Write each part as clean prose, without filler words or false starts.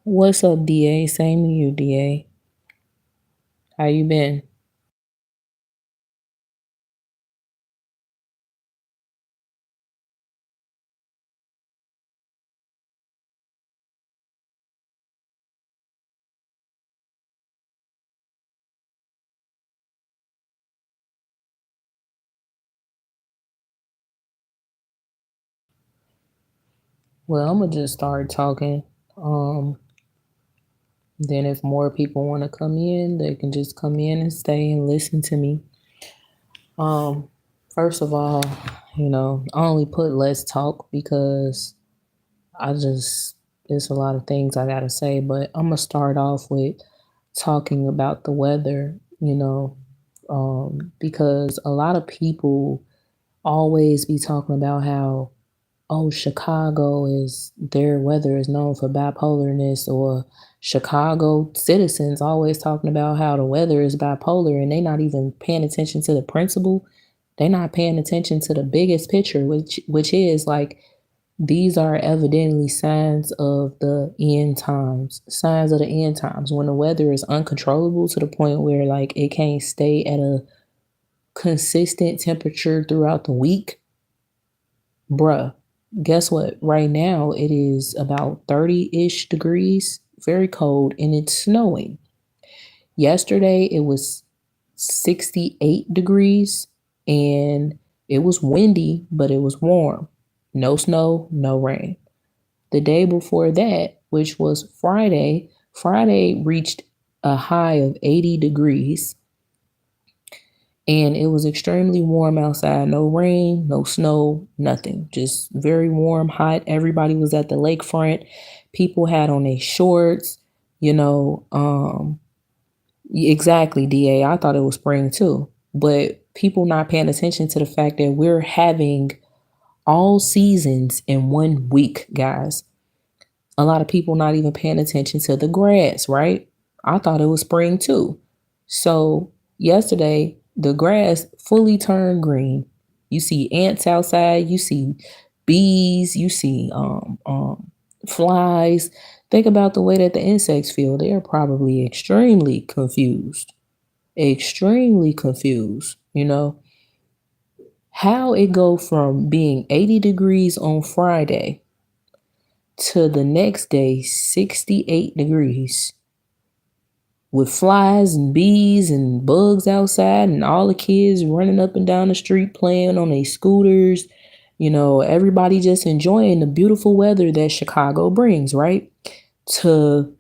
What's up, DA? Same to you, DA. How you been? Well, I'm gonna just start talking. Um, then if more people want to come in, they can just come in and stay and listen to me. Um, First of all, I only put let's talk because I just there's a lot of things I gotta say, but I'm gonna start off with talking about the weather, because a lot of people always be talking about how oh, Chicago is their weather is known for bipolarness, or Chicago citizens always talking about how the weather is bipolar and they not even paying attention to the principle. They're not paying attention to the biggest picture, which is like these are evidently signs of the end times. Signs of the end times when the weather is uncontrollable to the point where like it can't stay at a consistent temperature throughout the week. Bruh, guess what? Right now it is about 30-ish degrees, very cold, and it's snowing. Yesterday it was 68 degrees and it was windy, but it was warm. No snow, no rain. The day before that, which was Friday reached a high of 80 degrees and it was extremely warm outside. No rain, no snow, nothing. Just very warm, hot. Everybody was at the lakefront. People had on their shorts, you know. Exactly, DA. I thought it was spring too. But people not paying attention to the fact that we're having all seasons in 1 week, guys. A lot of people not even paying attention to the grass, right? I thought it was spring too. So yesterday, the grass fully turned green. You see ants outside, you see bees, you see flies. Think about the way that the insects feel. They are probably extremely confused. Extremely confused, How it go from being 80 degrees on Friday to the next day 68 degrees with flies and bees and bugs outside and all the kids running up and down the street playing on their scooters, everybody just enjoying the beautiful weather that Chicago brings, right? To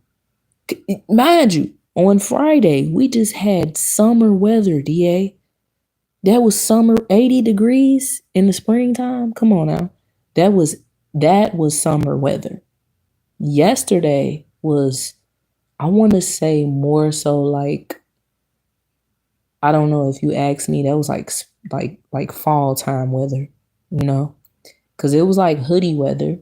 mind you, on Friday we just had summer weather, DA. That was summer, 80 degrees in the springtime. Come on now. That was summer weather. Yesterday was, I want to say, more so like, I don't know, if you ask me, that was like fall time weather, you know, because it was like hoodie weather.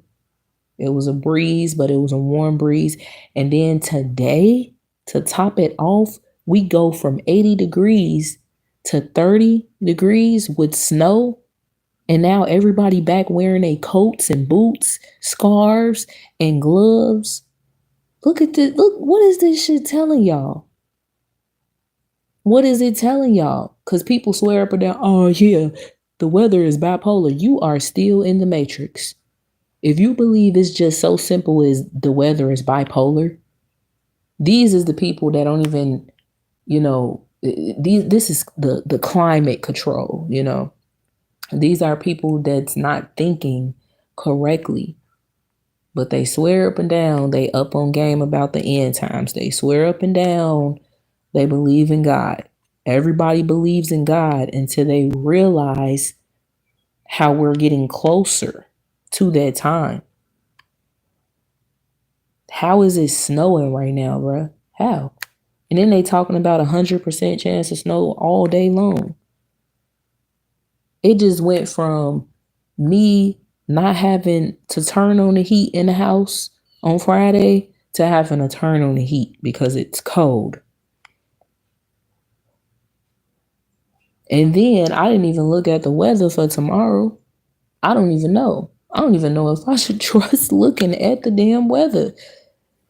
It was a breeze, but it was a warm breeze. And then today, to top it off, we go from 80 degrees to 30 degrees with snow. And now everybody back wearing their coats and boots, scarves and gloves. Look at this. Look, what is this shit telling y'all? What is it telling y'all? Because people swear up and down, oh, yeah, the weather is bipolar. You are still in the matrix. If you believe it's just so simple as the weather is bipolar, these is the people that don't even, this is the climate control, These are people that's not thinking correctly, but they swear up and down they up on game about the end times. They swear up and down they believe in God. Everybody believes in God until they realize how we're getting closer to that time. How is it snowing right now, bruh? How? And then they talking about 100% chance of snow all day long. It just went from me not having to turn on the heat in the house on Friday to having to turn on the heat because it's cold. And then I didn't even look at the weather for tomorrow. I don't even know. I don't even know if I should trust looking at the damn weather.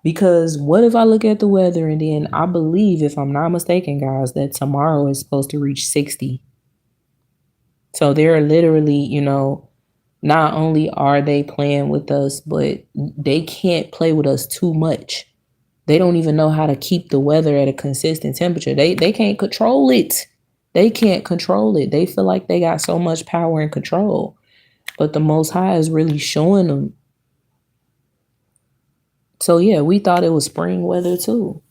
Because what if I look at the weather and then I believe, if I'm not mistaken, guys, that tomorrow is supposed to reach 60. So they're literally, not only are they playing with us, but they can't play with us too much. They don't even know how to keep the weather at a consistent temperature. They can't control it. They can't control it. They feel like they got so much power and control. But the Most High is really showing them. So yeah, we thought it was spring weather too.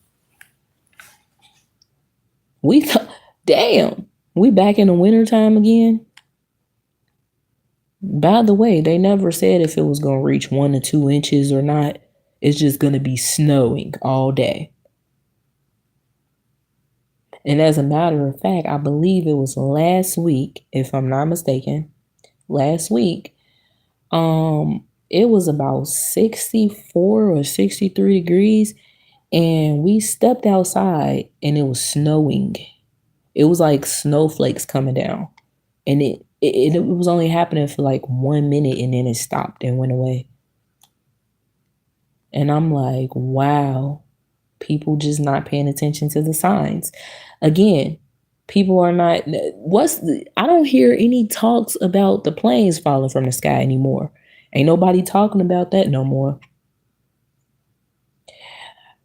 We thought, damn, we back in the wintertime again. By the way, they never said if it was going to reach 1 to 2 inches or not. It's just going to be snowing all day. And as a matter of fact, I believe it was last week, if I'm not mistaken, last week, it was about 64 or 63 degrees, and we stepped outside and it was snowing. It was like snowflakes coming down. And it was only happening for like 1 minute, and then it stopped and went away. And I'm like, wow, people just not paying attention to the signs. Again, people are not, I don't hear any talks about the planes falling from the sky anymore. Ain't nobody talking about that no more.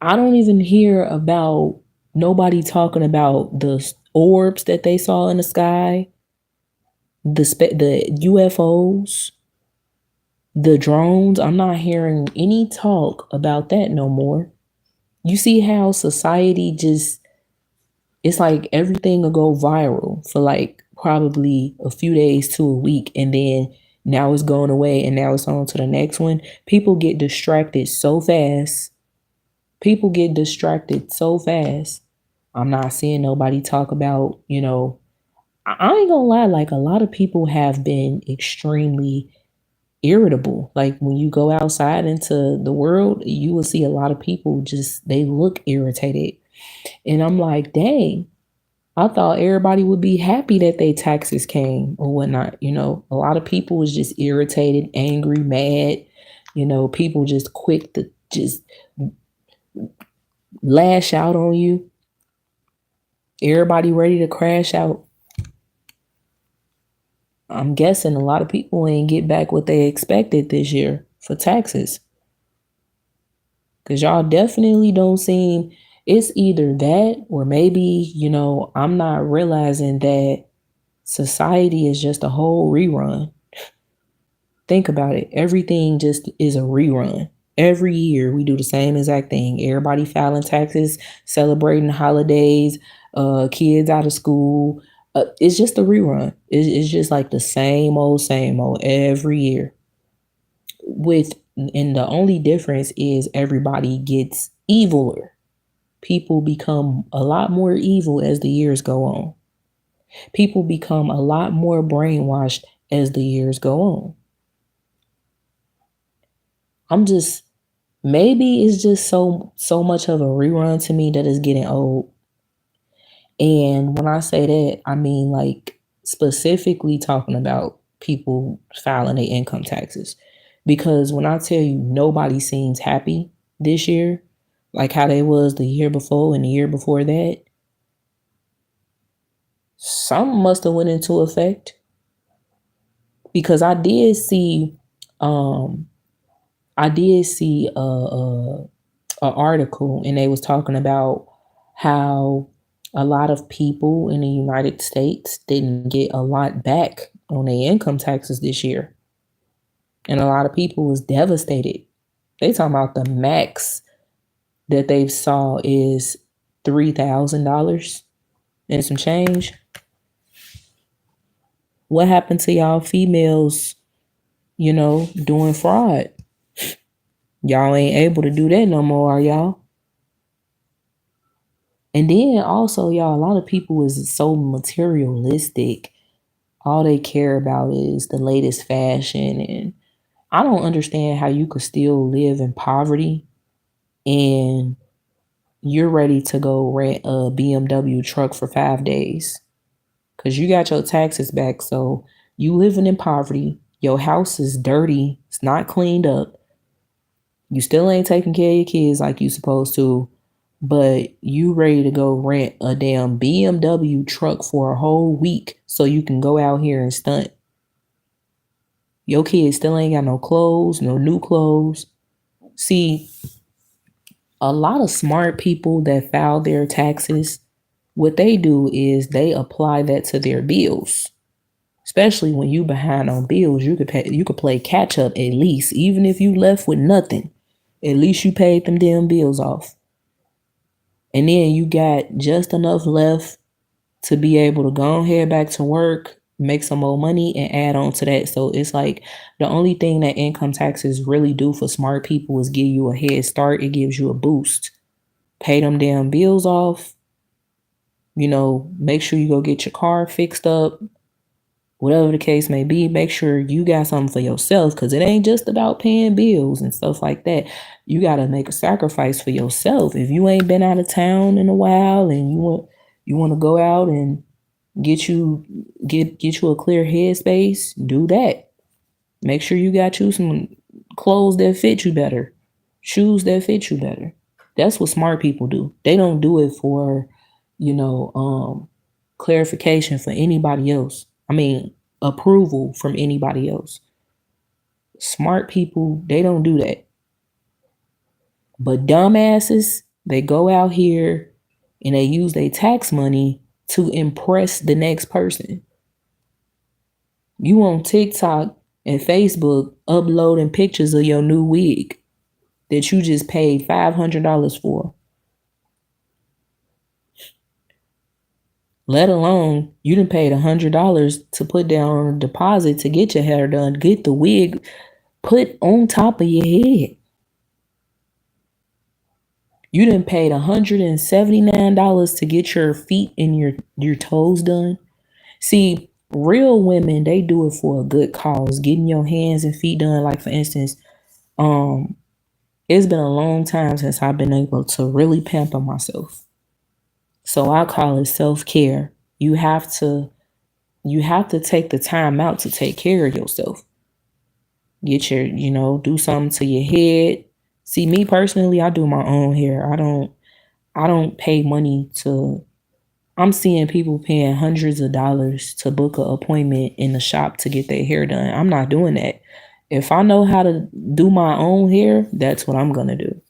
I don't even hear about nobody talking about the orbs that they saw in the sky, the UFOs, the drones. I'm not hearing any talk about that no more. You see how society just, it's like everything will go viral for like probably a few days to a week, and then now it's going away and now it's on to the next one. People get distracted so fast. People get distracted so fast. I'm not seeing nobody talk about, I ain't gonna lie, like a lot of people have been extremely irritable. Like when you go outside into the world, you will see a lot of people just, they look irritated. And I'm like, dang, I thought everybody would be happy that they taxes came or whatnot. A lot of people was just irritated, angry, mad. People just quick to just lash out on you. Everybody ready to crash out. I'm guessing a lot of people ain't get back what they expected this year for taxes. Because y'all definitely don't seem, it's either that or maybe, I'm not realizing that society is just a whole rerun. Think about it. Everything just is a rerun. Every year we do the same exact thing. Everybody filing taxes, celebrating holidays, kids out of school. It's just a rerun. It's just like the same old every year. And the only difference is everybody gets eviler. People become a lot more evil as the years go on. People become a lot more brainwashed as the years go on. Maybe it's just so much of a rerun to me that it's getting old. And when I say that, I mean like specifically talking about people filing their income taxes. Because when I tell you nobody seems happy this year, like how they was the year before and the year before that, something must have went into effect. Because I did see a article, and they was talking about how a lot of people in the United States didn't get a lot back on their income taxes this year. And a lot of people was devastated. They talking about the max that they saw is $3,000 and some change. What happened to y'all females, doing fraud? Y'all ain't able to do that no more, are y'all? And then also, y'all, a lot of people is so materialistic. All they care about is the latest fashion. And I don't understand how you could still live in poverty and you're ready to go rent a BMW truck for 5 days because you got your taxes back. So you living in poverty. Your house is dirty. It's not cleaned up. You still ain't taking care of your kids like you supposed to, but you ready to go rent a damn BMW truck for a whole week so you can go out here and stunt. Your kids still ain't got no clothes, no new clothes. See, a lot of smart people that file their taxes, what they do is they apply that to their bills. Especially when you behind on bills, you could play catch up at least, even if you left with nothing. At least you paid them damn bills off. And then you got just enough left to be able to go ahead back to work, make some more money, and add on to that. So it's like the only thing that income taxes really do for smart people is give you a head start. It gives you a boost. Pay them damn bills off. Make sure you go get your car fixed up. Whatever the case may be, make sure you got something for yourself, because it ain't just about paying bills and stuff like that. You got to make a sacrifice for yourself. If you ain't been out of town in a while and you want to go out and get you a clear headspace, do that. Make sure you got you some clothes that fit you better, shoes that fit you better. That's what smart people do. They don't do it for, clarification for anybody else. I mean, approval from anybody else. Smart people, they don't do that. But dumbasses, they go out here and they use their tax money to impress the next person. You on TikTok and Facebook uploading pictures of your new wig that you just paid $500 for. Let alone you done paid $100 to put down on a deposit to get your hair done, get the wig put on top of your head. You done paid $179 to get your feet and your toes done. See, real women, they do it for a good cause, getting your hands and feet done. Like, for instance, it's been a long time since I've been able to really pamper myself. So I call it self-care. You have to take the time out to take care of yourself. Get your, do something to your head. See, me personally, I do my own hair. I don't pay money to. I'm seeing people paying hundreds of dollars to book an appointment in the shop to get their hair done. I'm not doing that. If I know how to do my own hair, that's what I'm gonna do.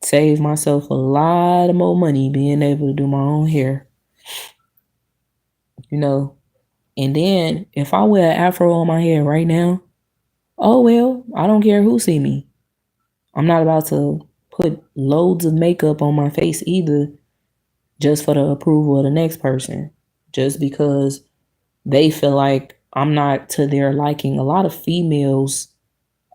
Save myself a lot of more money being able to do my own hair. And then if I wear an afro on my hair right now, oh well, I don't care who see me. I'm not about to put loads of makeup on my face either, just for the approval of the next person, just because they feel like I'm not to their liking. A lot of females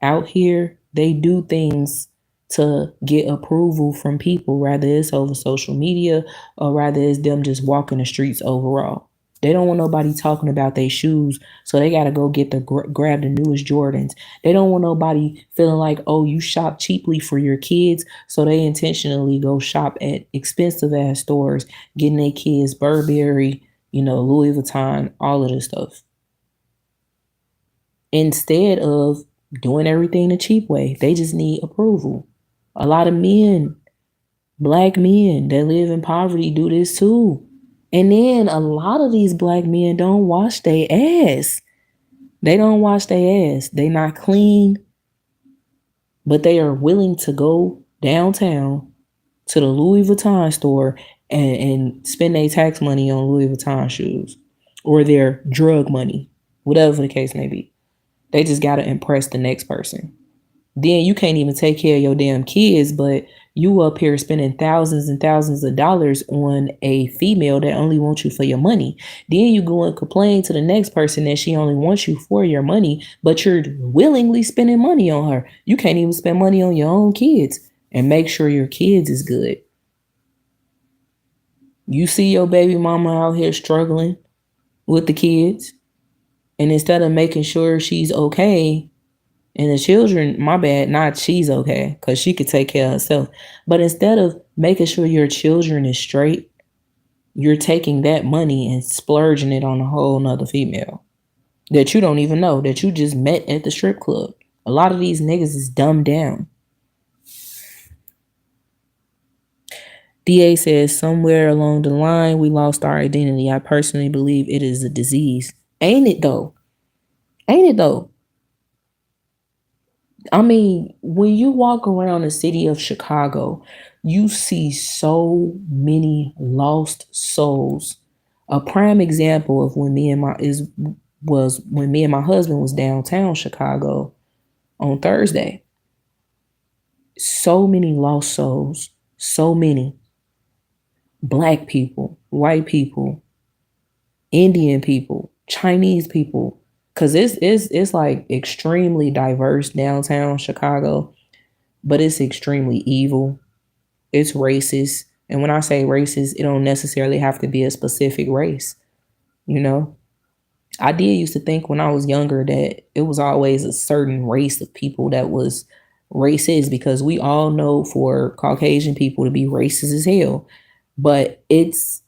out here, they do things to get approval from people, rather it's over social media or rather it's them just walking the streets overall. They don't want nobody talking about their shoes, so they got to go get grab the newest Jordans. They don't want nobody feeling like, oh, you shop cheaply for your kids, so they intentionally go shop at expensive ass stores, getting their kids Burberry, Louis Vuitton, all of this stuff. Instead of doing everything the cheap way, they just need approval. A lot of men, black men that live in poverty, do this too. And then a lot of these black men don't wash their ass. They don't wash their ass. They not clean, but they are willing to go downtown to the Louis Vuitton store and spend their tax money on Louis Vuitton shoes or their drug money, whatever the case may be. They just got to impress the next person. Then you can't even take care of your damn kids, but you up here spending thousands and thousands of dollars on a female that only wants you for your money. Then you go and complain to the next person that she only wants you for your money, but you're willingly spending money on her. You can't even spend money on your own kids and make sure your kids is good. You see your baby mama out here struggling with the kids, and instead of making sure she's okay, and the children, my bad, not she's okay, because she could take care of herself. But instead of making sure your children is straight, you're taking that money and splurging it on a whole nother female that you don't even know, that you just met at the strip club. A lot of these niggas is dumbed down. DA says somewhere along the line we lost our identity. I personally believe it is a disease. Ain't it though? Ain't it though? I mean, when you walk around the city of Chicago, you see so many lost souls. A prime example of when me and my is was when me and my husband was downtown Chicago on Thursday. So many lost souls, so many black people, white people, Indian people, Chinese people, because it's like extremely diverse downtown Chicago, but it's extremely evil. It's racist, and when I say racist, it don't necessarily have to be a specific race. You know, I did used to think when I was younger that it was always a certain race of people that was racist because we all know for Caucasian people to be racist as hell. But it's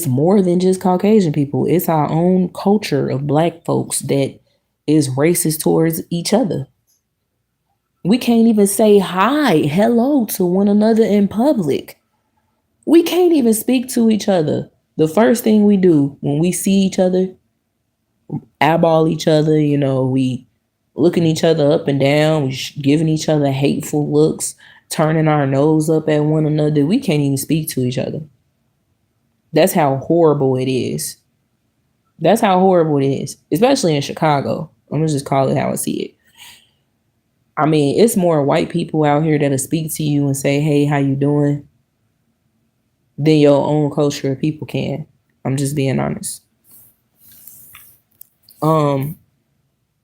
more than just Caucasian people. It's our own culture of black folks that is racist towards each other. We can't even say hi, hello to one another in public. We can't even speak to each other. The first thing we do when we see each other, eyeball each other, we looking each other up and down, we giving each other hateful looks, turning our nose up at one another. We can't even speak to each other. That's how horrible it is. That's how horrible it is, especially in Chicago. I'm gonna just call it how I see it. I mean, it's more white people out here that'll speak to you and say, "Hey, how you doing?" than your own culture of people can. I'm just being honest. Um,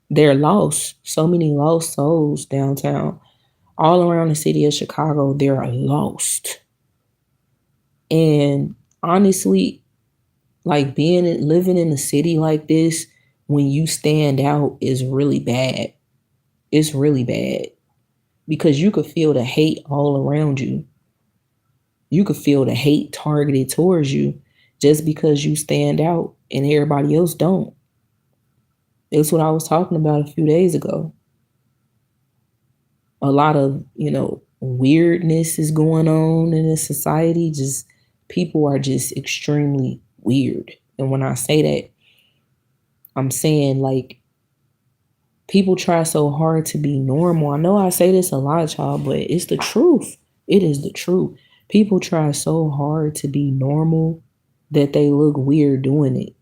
they're lost. So many lost souls downtown, all around the city of Chicago. They're lost, and honestly, like living in a city like this, when you stand out, is really bad. It's really bad because you could feel the hate all around you. You could feel the hate targeted towards you just because you stand out and everybody else don't. It's what I was talking about a few days ago. A lot of, weirdness is going on in this society. Just people are just extremely weird. And when I say that, I'm saying like people try so hard to be normal. I know I say this a lot, y'all, but it's the truth. It is the truth. People try so hard to be normal that they look weird doing it.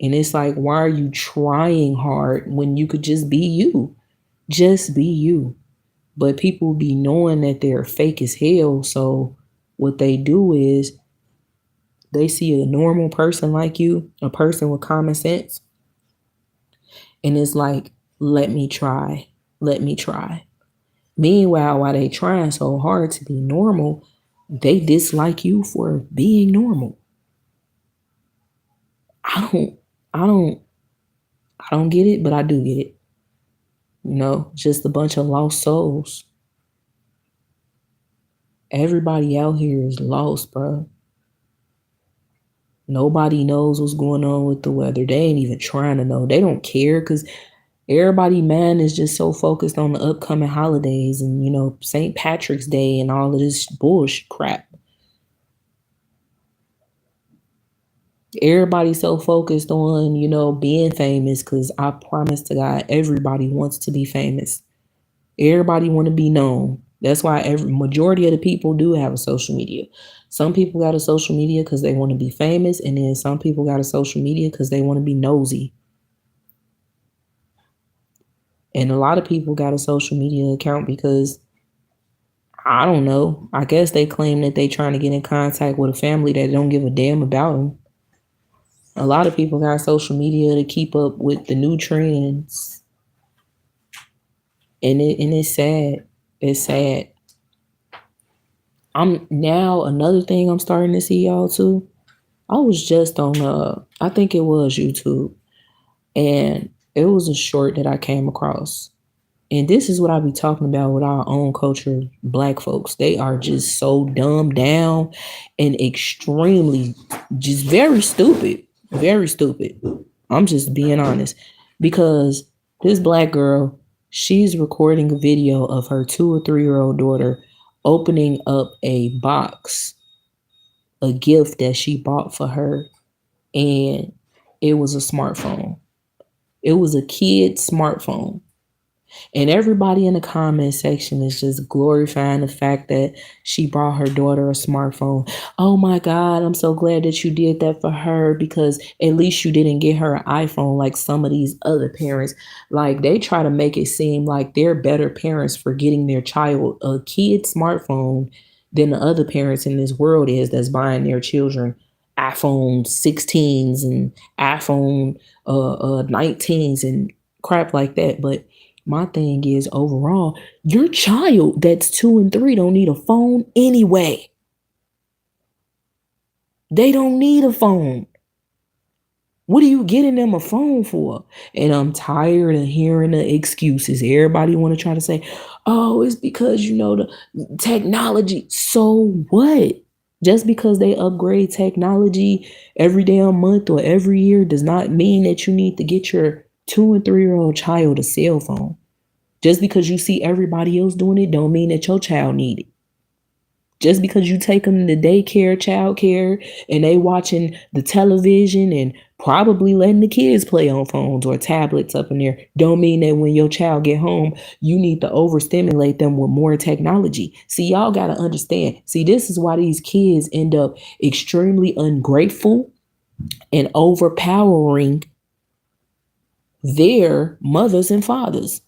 And it's like, why are you trying hard when you could just be you? Just be you. But people be knowing that they're fake as hell. So what they do is they see a normal person like you, a person with common sense, and it's like, let me try. Let me try. Meanwhile, while they trying so hard to be normal, they dislike you for being normal. I don't I don't I don't get it, but I do get it. Just a bunch of lost souls. Everybody out here is lost, bro. Nobody knows what's going on with the weather. They ain't even trying to know. They don't care because everybody, man, is just so focused on the upcoming holidays and, St. Patrick's Day and all of this bullshit crap. Everybody's so focused on, being famous because I promise to God, everybody wants to be famous. Everybody want to be known. That's why every majority of the people do have a social media. Some people got a social media because they want to be famous, and then some people got a social media because they want to be nosy. And a lot of people got a social media account because, I don't know, I guess they claim that they trying to get in contact with a family that don't give a damn about them. A lot of people got social media to keep up with the new trends. And it's sad. It's sad. I'm now another thing I'm starting to see, y'all, too. I was just on I think it was YouTube, and it was a short that I came across. And this is what I be talking about with our own culture, black folks. They are just so dumbed down and extremely just very stupid. Very stupid. I'm just being honest. Because this black girl, She's recording a video of her 2 or 3 year old daughter opening up a box, a gift that she bought for her, and it was a smartphone. It was a kid's smartphone. And everybody in the comment section is just glorifying the fact that she brought her daughter a smartphone. Oh my God, I'm so glad that you did that for her, because at least you didn't get her an iPhone like some of these other parents. Like, they try to make it seem like they're better parents for getting their child a kid smartphone than the other parents in this world is that's buying their children iPhone 16s and iPhone 19s and crap like that. But my thing is, overall, your child that's 2 and 3 don't need a phone anyway. They don't need a phone. What are you getting them a phone for? And I'm tired of hearing the excuses. Everybody want to try to say, oh, it's because, the technology. So what? Just because they upgrade technology every damn month or every year does not mean that you need to get your 2 and 3 year old child a cell phone. Just because you see everybody else doing it don't mean that your child need it. Just because you take them to daycare, child care, and they watching the television and probably letting the kids play on phones or tablets up in there, don't mean that when your child get home, you need to overstimulate them with more technology. See, y'all got to understand. See, this is why these kids end up extremely ungrateful and overpowering their mothers and fathers.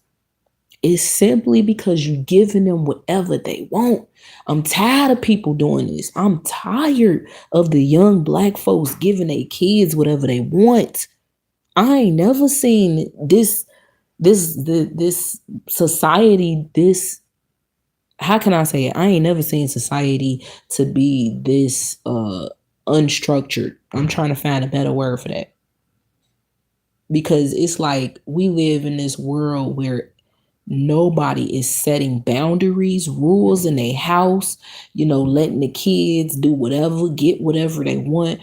It's simply because you're giving them whatever they want. I'm tired of people doing this. I'm tired of the young Black folks giving their kids whatever they want. I ain't never seen this society, this, how can I say it? I ain't never seen society to be this unstructured. I'm trying to find a better word for that. Because it's like we live in this world where nobody is setting boundaries, rules in their house, letting the kids do whatever, get whatever they want.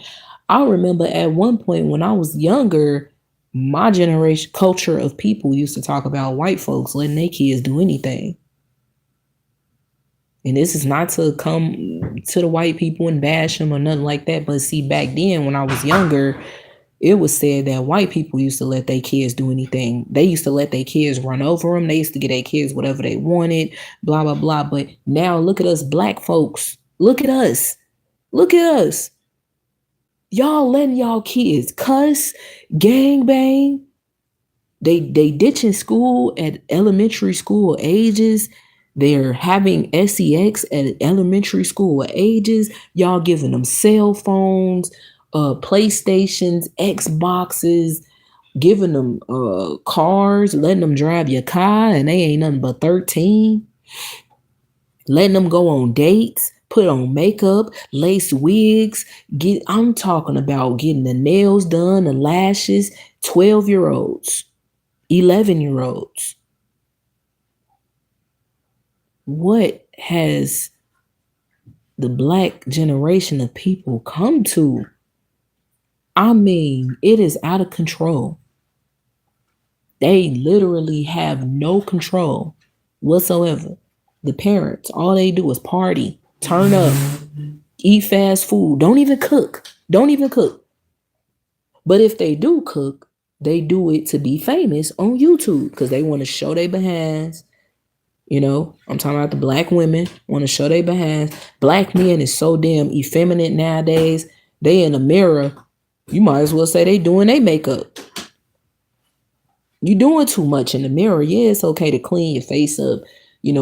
I remember at one point when I was younger, my generation culture of people used to talk about white folks letting their kids do anything. And this is not to come to the white people and bash them or nothing like that. But see, back then when I was younger, it was said that white people used to let their kids do anything. They used to let their kids run over them. They used to get their kids whatever they wanted, blah, blah, blah. But now look at us Black folks. Look at us. Look at us. Y'all letting y'all kids cuss, gang bang. They ditching school at elementary school ages. They're having sex at elementary school ages. Y'all giving them cell phones, PlayStations, Xboxes, giving them cars, letting them drive your car, and they ain't nothing but 13. Letting them go on dates, put on makeup, lace wigs. I'm talking about getting the nails done, the lashes. 12-year-olds, 11-year-olds. What has the Black generation of people come to? I mean, it is out of control. They literally have no control whatsoever. The parents, all they do is party, turn up, eat fast food, don't even cook. Don't even cook. But if they do cook, they do it to be famous on YouTube because they want to show their behinds. I'm talking about the Black women want to show their behinds. Black men is so damn effeminate nowadays. They in the mirror. You might as well say they doing their makeup. You doing too much in the mirror. Yeah, it's okay to clean your face up,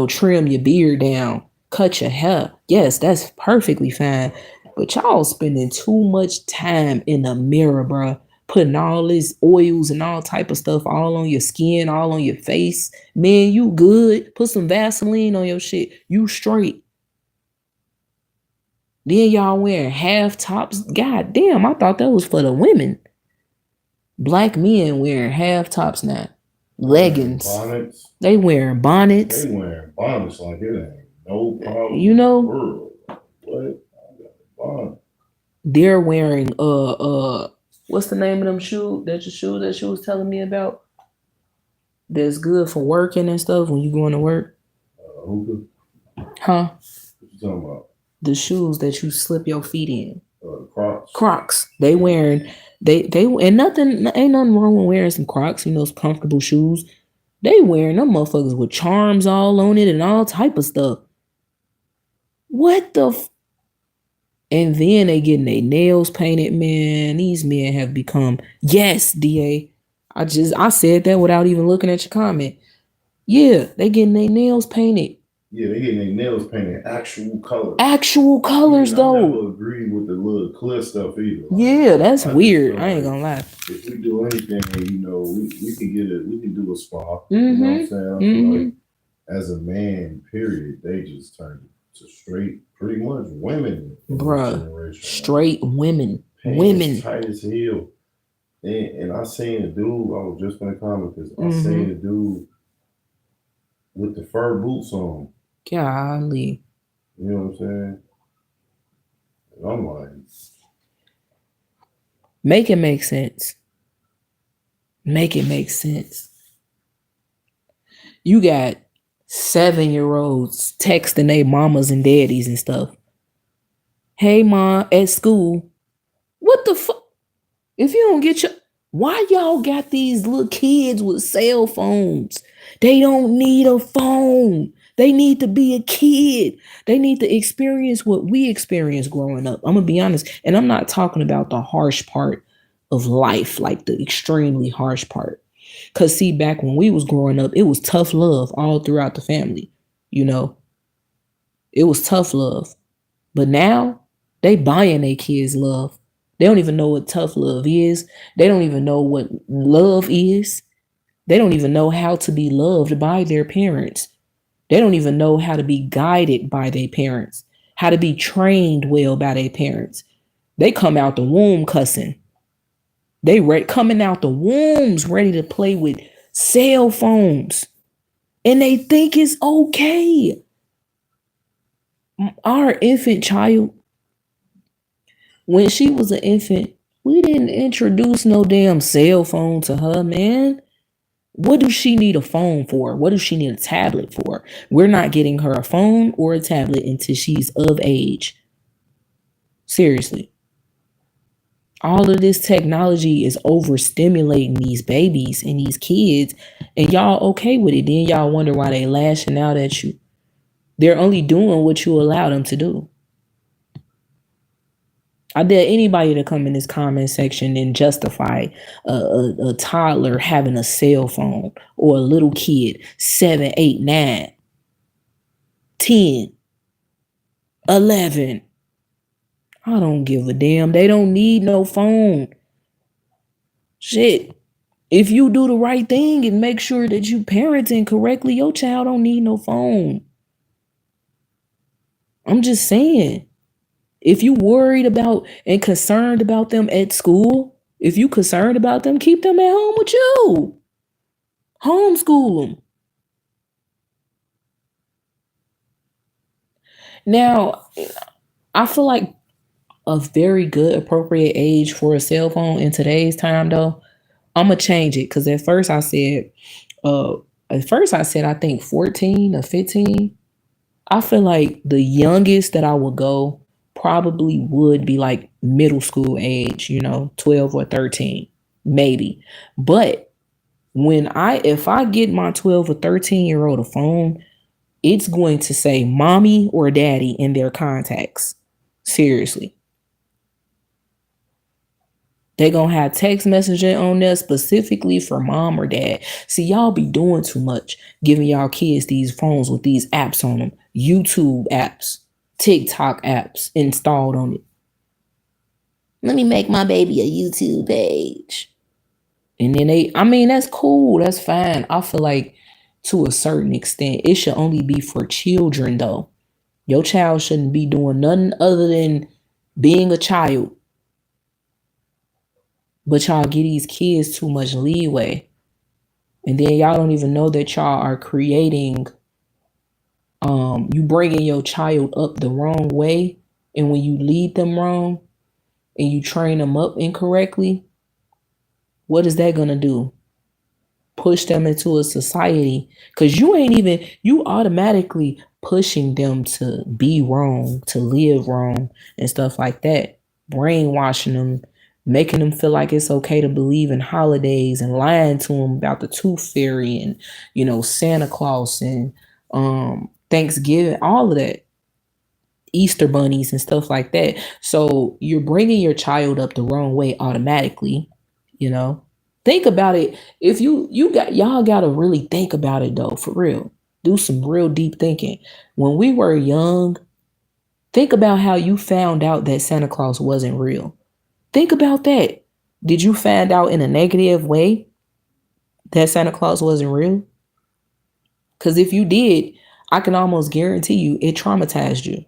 trim your beard down, cut your hair. Yes, that's perfectly fine. But y'all spending too much time in the mirror, bruh. Putting all these oils and all type of stuff all on your skin, all on your face. Man, you good. Put some Vaseline on your shit. You straight. Then y'all wearing half tops. God damn, I thought that was for the women. Black men wearing half tops now. Leggings. Bonnets. They wearing bonnets. They wearing bonnets like it ain't no problem. What? They're wearing what's the name of them shoes? That's your shoes that you was telling me about? that's good for working and stuff when you going to work? Hookah? Huh? What you talking about? The shoes that you slip your feet in. Crocs? Crocs. They wearing they and nothing ain't nothing wrong with wearing some Crocs, you know, some comfortable shoes. They wearing them motherfuckers with charms all on it and all type of stuff. What the and then they getting their nails painted, man. These men have become, yes, DA. I said that without even looking at your comment. Yeah, they getting their nails painted. Yeah, they getting their nails painted actual colors. Actual colors, though. I never agree with the little clear stuff either. Like, yeah, that's weird. I ain't gonna lie. If we do anything, you know, we can get it. We can do a spa. You know what I'm saying? I feel like as a man, period, they just turned to straight, pretty much women. Bruh, straight women. Women tight as hell. And I seen a dude. I was just gonna comment because I seen a dude with the fur boots on. Golly. You know what I'm saying? And I'm like, make it make sense. Make it make sense. You got 7-year-olds texting their mamas and daddies and stuff. Hey, mom, at school. What the fuck? If you don't get your... Why y'all got these little kids with cell phones? They don't need a phone. They need to be a kid. They need to experience what we experienced growing up. I'm going to be honest. And I'm not talking about the harsh part of life, like the extremely harsh part. Because see, back when we was growing up, it was tough love all throughout the family. You know, it was tough love. But now they buying their kids love. They don't even know what tough love is. They don't even know what love is. They don't even know how to be loved by their parents. They don't even know how to be guided by their parents, how to be trained well by their parents. They come out the womb cussing. They coming out the wombs ready to play with cell phones. And they think it's okay. Our infant child, when she was an infant, we didn't introduce no damn cell phone to her, man. What does she need a phone for? What does she need a tablet for? We're not getting her a phone or a tablet until she's of age. Seriously. All of this technology is overstimulating these babies and these kids, and y'all okay with it. Then y'all wonder why they lashing out at you. They're only doing what you allow them to do. I dare anybody to come in this comment section and justify a toddler having a cell phone or a little kid, 7, 8, 9, 10, 11. I don't give a damn. They don't need no phone. Shit. If you do the right thing and make sure that you parenting correctly, your child don't need no phone. I'm just saying. If you worried about and concerned about them at school, if you concerned about them, keep them at home with you. Homeschool them. Now, I feel like a very good, appropriate age for a cell phone in today's time, though, I'm going to change it. Because at first I said, I think 14 or 15. I feel like the youngest that I would go probably would be like middle school age, 12 or 13, maybe. But if I get my 12 or 13-year-old a phone, it's going to say mommy or daddy in their contacts. Seriously. They're going to have text messaging on there specifically for mom or dad. See, y'all be doing too much, giving y'all kids these phones with these apps on them. YouTube apps, TikTok apps installed on it. Let me make my baby a YouTube page. And then that's cool. That's fine. I feel like to a certain extent, it should only be for children, though. Your child shouldn't be doing nothing other than being a child. But y'all give these kids too much leeway. And then y'all don't even know that y'all are creating, you bringing your child up the wrong way. And when you lead them wrong and you train them up incorrectly, what is that going to do? push them into a society, because you automatically pushing them to be wrong, to live wrong and stuff like that, brainwashing them, making them feel like it's okay to believe in holidays and lying to them about the tooth fairy and Santa Claus and Thanksgiving, all of that, Easter bunnies and stuff like that. So you're bringing your child up the wrong way automatically, you know. Think about it. If y'all got to really think about it though, for real. Do some real deep thinking. When we were young, think about how you found out that Santa Claus wasn't real. Think about that. Did you find out in a negative way that Santa Claus wasn't real? Because if you did, I can almost guarantee you it traumatized you.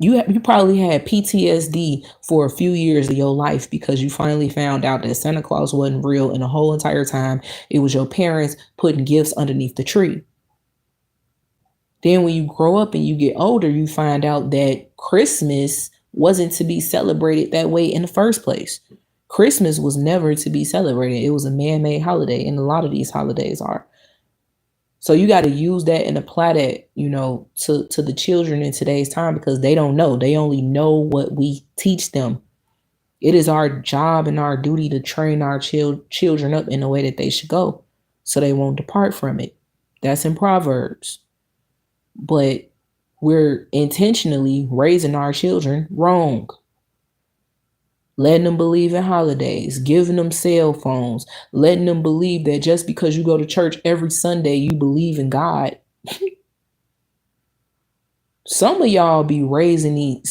You probably had PTSD for a few years of your life because you finally found out that Santa Claus wasn't real, and the whole entire time it was your parents putting gifts underneath the tree. Then when you grow up and you get older, you find out that Christmas wasn't to be celebrated that way in the first place. Christmas was never to be celebrated. It was a man-made holiday, and a lot of these holidays are. So you got to use that and apply that, to the children in today's time, because they don't know. They only know what we teach them. It is our job and our duty to train our children up in the way that they should go so they won't depart from it. That's in Proverbs. But we're intentionally raising our children wrong. Letting them believe in holidays, giving them cell phones, letting them believe that just because you go to church every Sunday, you believe in God. Some of y'all be raising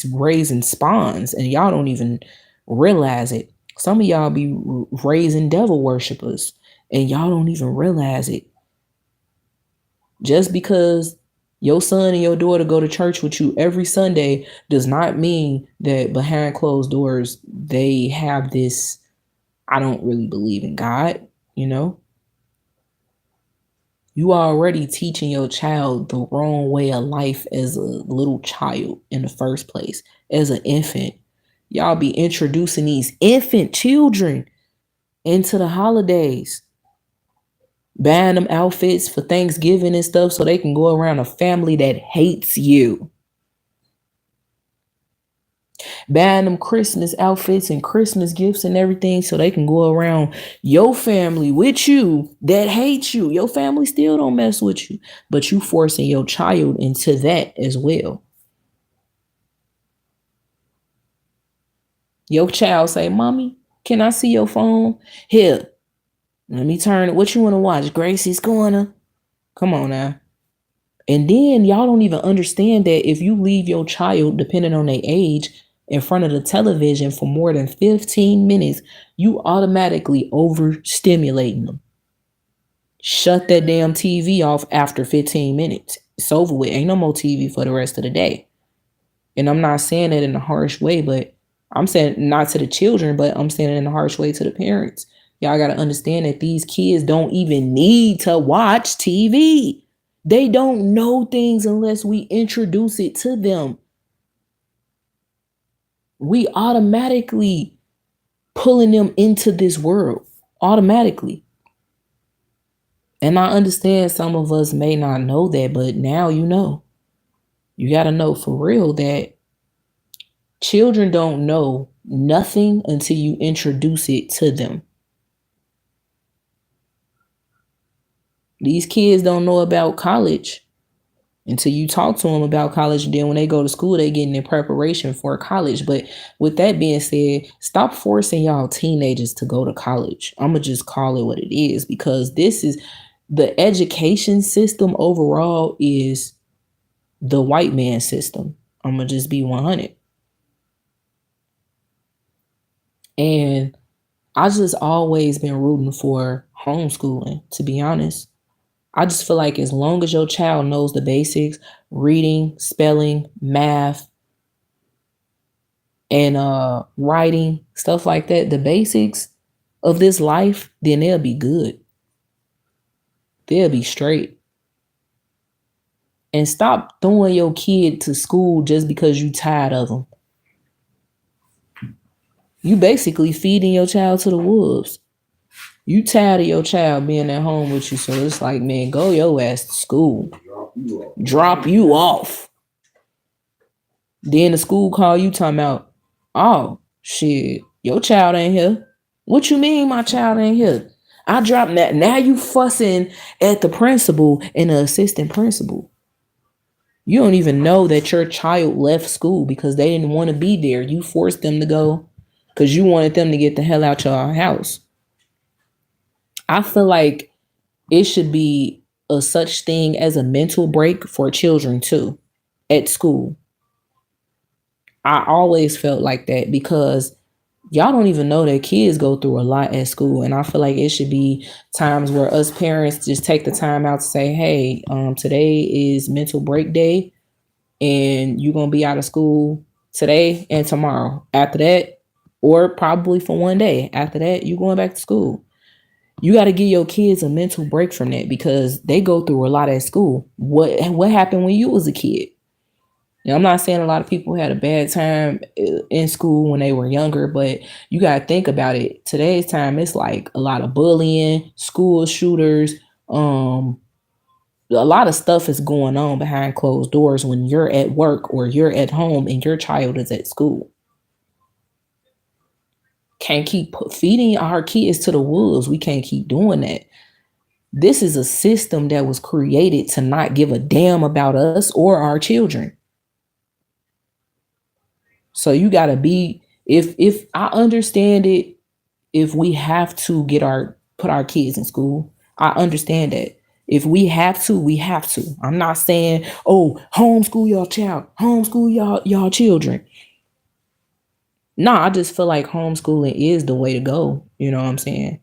spawns and y'all don't even realize it. Some of y'all be raising devil worshipers and y'all don't even realize it. Just because your son and your daughter go to church with you every Sunday does not mean that behind closed doors they have this, I don't really believe in God, You are already teaching your child the wrong way of life as a little child in the first place, as an infant. Y'all be introducing these infant children into the holidays. Buying them outfits for Thanksgiving and stuff so they can go around a family that hates you. Buying them Christmas outfits and Christmas gifts and everything so they can go around your family with you that hates you. Your family still don't mess with you, but you forcing your child into that as well. Your child say, "Mommy, can I see your phone? Here, let me turn it. What you want to watch? Gracie's Corner." Come on now. And then y'all don't even understand that if you leave your child, depending on their age, in front of the television for more than 15 minutes, you automatically overstimulating them. Shut that damn TV off after 15 minutes. It's over with. Ain't no more TV for the rest of the day. And I'm not saying that in a harsh way, but I'm saying not to the children, but I'm saying it in a harsh way to the parents. Y'all got to understand that these kids don't even need to watch TV. They don't know things unless we introduce it to them. We automatically pulling them into this world, automatically. And I understand some of us may not know that, but now you know. You got to know for real that children don't know nothing until you introduce it to them. These kids don't know about college until you talk to them about college. And then when they go to school, they get in preparation for college. But with that being said, stop forcing y'all teenagers to go to college. I'm going to just call it what it is, because this is the education system overall is the white man system. I'm going to just be 100. And I just always been rooting for homeschooling, to be honest. I just feel like as long as your child knows the basics, reading, spelling, math, and writing, stuff like that, the basics of this life, then they'll be good. They'll be straight. And stop throwing your kid to school just because you tired of them. You basically feeding your child to the wolves. You tired of your child being at home with you, so it's like, man, go your ass to school. Drop you off. Then the school call you talking about, oh shit, your child ain't here. What you mean my child ain't here? I dropped that. Now you fussing at the principal and the assistant principal. You don't even know that your child left school because they didn't want to be there. You forced them to go because you wanted them to get the hell out your house. I feel like it should be a such thing as a mental break for children too at school. I always felt like that because y'all don't even know that kids go through a lot at school. And I feel like it should be times where us parents just take the time out to say, hey, today is mental break day and you're going to be out of school today and tomorrow. After that, or probably for one day. After that, you're going back to school. You got to give your kids a mental break from that because they go through a lot at school. What happened when you was a kid? Now, I'm not saying a lot of people had a bad time in school when they were younger, but you got to think about it. Today's time, it's like a lot of bullying, school shooters, a lot of stuff is going on behind closed doors when you're at work or you're at home and your child is at school. Can't keep feeding our kids to the wolves. We can't keep doing that. This is a system that was created to not give a damn about us or our children. So you got to be, if I understand it, if we have to put our kids in school, I understand that. If we have to, we have to. I'm not saying, oh, homeschool your child, homeschool y'all children. No, I just feel like homeschooling is the way to go. You know what I'm saying?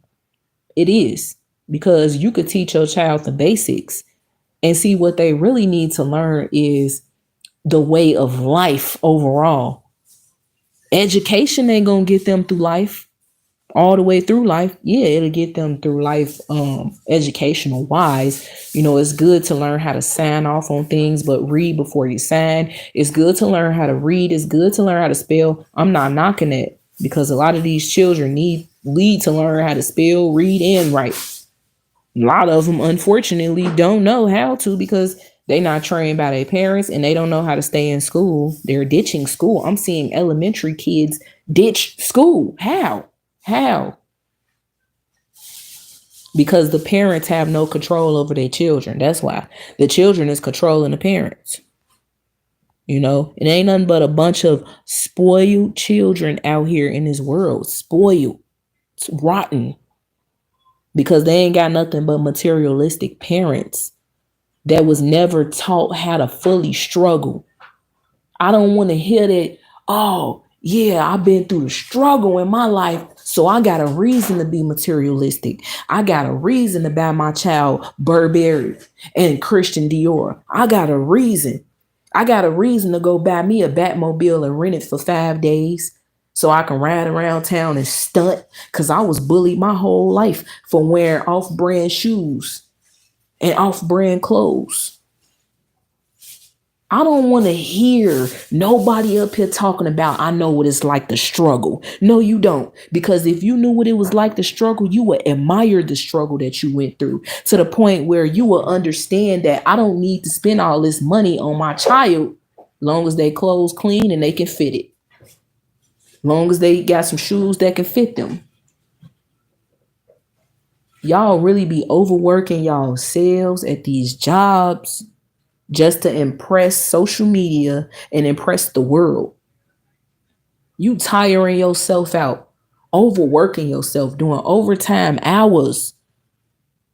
It is. Because you could teach your child the basics and see what they really need to learn is the way of life overall. Education ain't gonna get them through life all the way through life. Yeah, it'll get them through life educational wise. You know, it's good to learn how to sign off on things, but read before you sign. It's good to learn how to read. It's good to learn how to spell. I'm not knocking it because a lot of these children need to learn how to spell, read, and write. A lot of them, unfortunately, don't know how to because they're not trained by their parents and they don't know how to stay in school. They're ditching school. I'm seeing elementary kids ditch school. How? How? Because the parents have no control over their children. That's why. The children is controlling the parents. You know, it ain't nothing but a bunch of spoiled children out here in this world. Spoiled. It's rotten. Because they ain't got nothing but materialistic parents that was never taught how to fully struggle. I don't want to hear that, oh, yeah, I've been through the struggle in my life, so I got a reason to be materialistic. I got a reason to buy my child Burberry and Christian Dior. I got a reason. I got a reason to go buy me a Batmobile and rent it for 5 days so I can ride around town and stunt because I was bullied my whole life for wearing off-brand shoes and off-brand clothes. I don't want to hear nobody up here talking about, I know what it's like to struggle. No, you don't. Because if you knew what it was like to struggle, you would admire the struggle that you went through to the point where you will understand that I don't need to spend all this money on my child long as they clothes clean and they can fit it. Long as they got some shoes that can fit them. Y'all really be overworking y'all selves at these jobs just to impress social media and impress the world. You tiring yourself out, overworking yourself, doing overtime hours,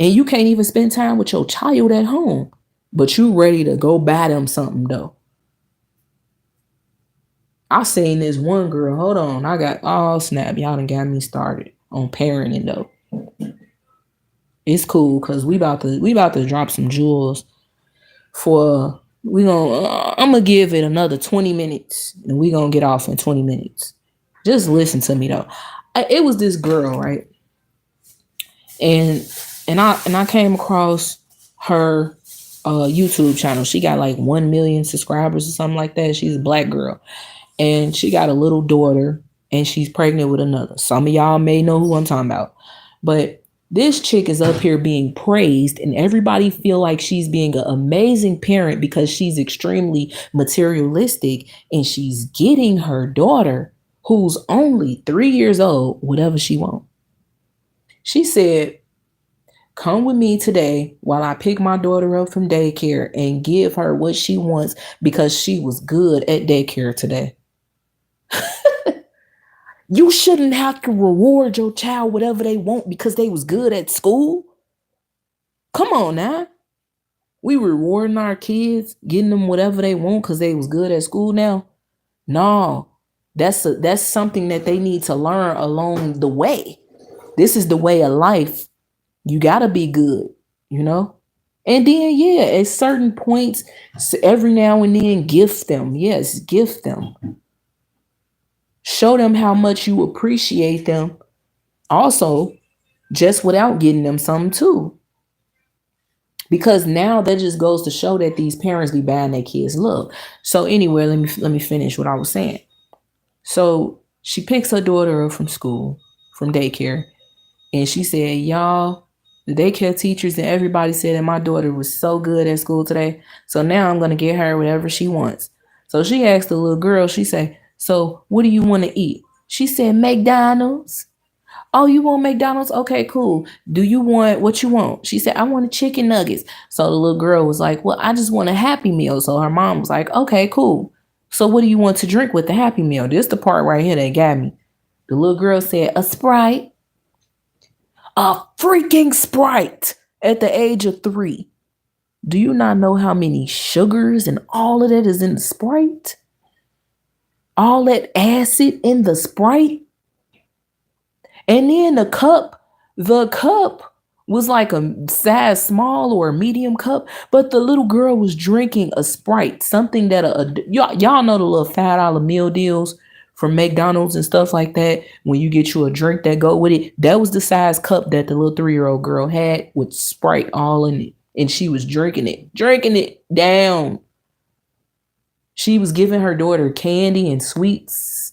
and you can't even spend time with your child at home, but you ready to go buy them something though. I seen this one girl. Hold on, snap. Y'all done got me started on parenting though. It's cool because we about to drop some jewels for I'm gonna give it another 20 minutes and we gonna get off in 20 minutes. Just listen to me though. It was this girl, right? And I came across her YouTube channel. She got like 1 million subscribers or something like that. She's a black girl. And she got a little daughter and she's pregnant with another. Some of y'all may know who I'm talking about. But This chick is up here being praised and everybody feel like she's being an amazing parent because she's extremely materialistic and she's getting her daughter who's only 3 years old whatever she wants. She said, come with me today while I pick my daughter up from daycare and give her what she wants because she was good at daycare today. You shouldn't have to reward your child whatever they want because they was good at school. Come on now. We rewarding our kids, getting them whatever they want because they was good at school now. No, that's something that they need to learn along the way. This is the way of life. You gotta be good, you know? And then yeah, at certain points, every now and then gift them. Yes, gift them. Show them how much you appreciate them. Also, just without getting them something too. Because now that just goes to show that these parents be buying their kids love. So anyway, let me finish what I was saying. So she picks her daughter up from school, from daycare, and she said, y'all, the daycare teachers and everybody said that my daughter was so good at school today. So now I'm gonna get her whatever she wants. So she asked the little girl, she said, so what do you want to eat? She said, McDonald's. Oh, you want McDonald's? Okay, cool. Do you want what you want? She said, I want a chicken nuggets. So the little girl was like, well, I just want a Happy Meal. So her mom was like, okay, cool. So what do you want to drink with the Happy Meal? This the part right here that got me. The little girl said, a Sprite. A freaking Sprite at the age of 3. Do you not know how many sugars and all of that is in the Sprite? All that acid in the Sprite? And then the cup was like a size small or a medium cup, but the little girl was drinking a Sprite, something that y'all know the little $5 meal deals from McDonald's and stuff like that. When you get you a drink that go with it, that was the size cup that the little 3-year-old girl had with Sprite all in it, and she was drinking it down. She was giving her daughter candy and sweets,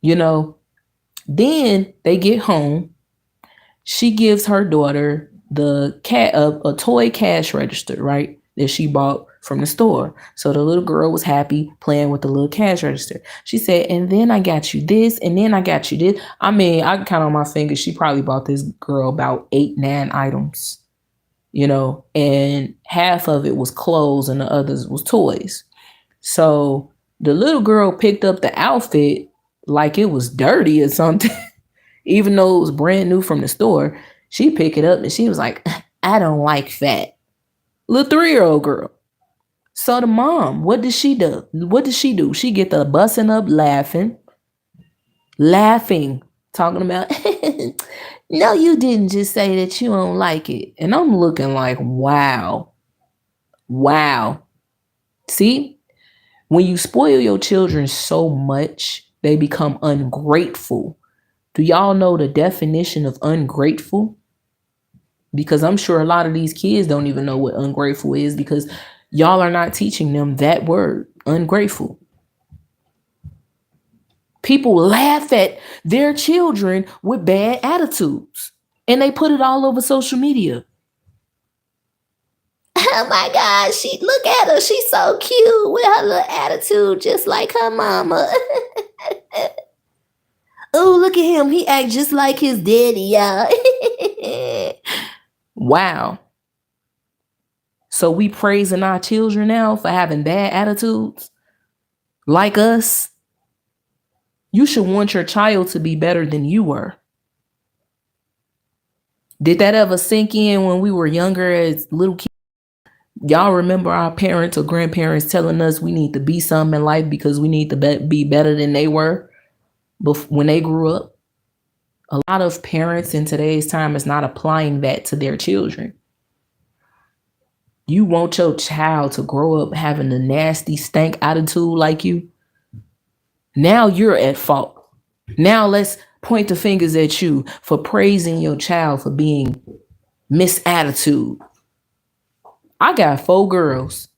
you know. Then they get home. She gives her daughter the a toy cash register, right? That she bought from the store. So the little girl was happy playing with the little cash register. She said, and then I got you this, and then I got you this. I mean, I can count on my fingers. She probably bought this girl about 8-9 items, you know, and half of it was clothes and the others was toys. So the little girl picked up the outfit like it was dirty or something, even though it was brand new from the store. She picked it up and she was like, I don't like that. Little 3-year-old girl. So the mom, what did she do? She get the busting up laughing, talking about, no, you didn't just say that you don't like it. And I'm looking like, wow. See, when you spoil your children so much, they become ungrateful. Do y'all know the definition of ungrateful? Because I'm sure a lot of these kids don't even know what ungrateful is because y'all are not teaching them that word, ungrateful. People laugh at their children with bad attitudes and they put it all over social media. Oh my God, look at her. She's so cute with her little attitude, just like her mama. Oh, look at him. He acts just like his daddy, y'all. Wow. So we praising our children now for having bad attitudes? Like us? You should want your child to be better than you were. Did that ever sink in when we were younger as little kids? Y'all remember our parents or grandparents telling us we need to be something in life because we need to be better than they were when they grew up? A lot of parents in today's time is not applying that to their children. You want your child to grow up having a nasty stank attitude like you? Now you're at fault. Now let's point the fingers at you for praising your child for being misattitude. I got 4 girls.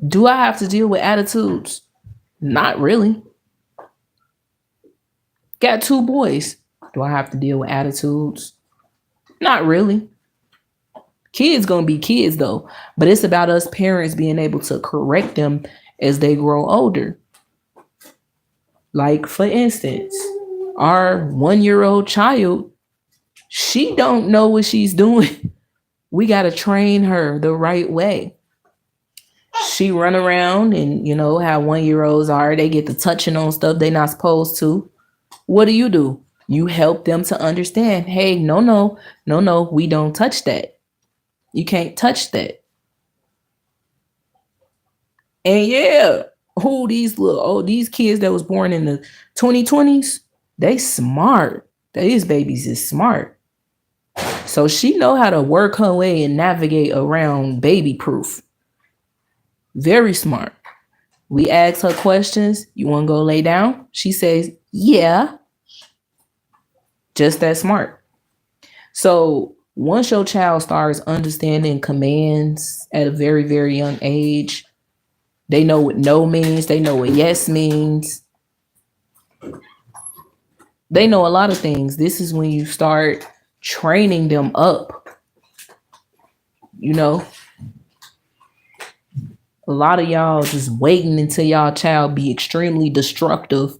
Do I have to deal with attitudes? Not really. Got 2 boys. Do I have to deal with attitudes? Not really. Kids gonna be kids though, but it's about us parents being able to correct them as they grow older. Like for instance, our 1-year-old child, she don't know what she's doing. We gotta train her the right way. She run around and you know how 1-year-olds are, they get to touching on stuff they not supposed to. What do? You help them to understand, hey, no, we don't touch that. You can't touch that. And yeah, who these kids that was born in the 2020s, they smart. These babies is smart. So she know how to work her way and navigate around baby proof. Very smart. We ask her questions. You want to go lay down? She says, yeah. Just that smart. So once your child starts understanding commands at a very, very young age, they know what no means. They know what yes means. They know a lot of things. This is when you start training them up. You know, a lot of y'all just waiting until y'all child be extremely destructive.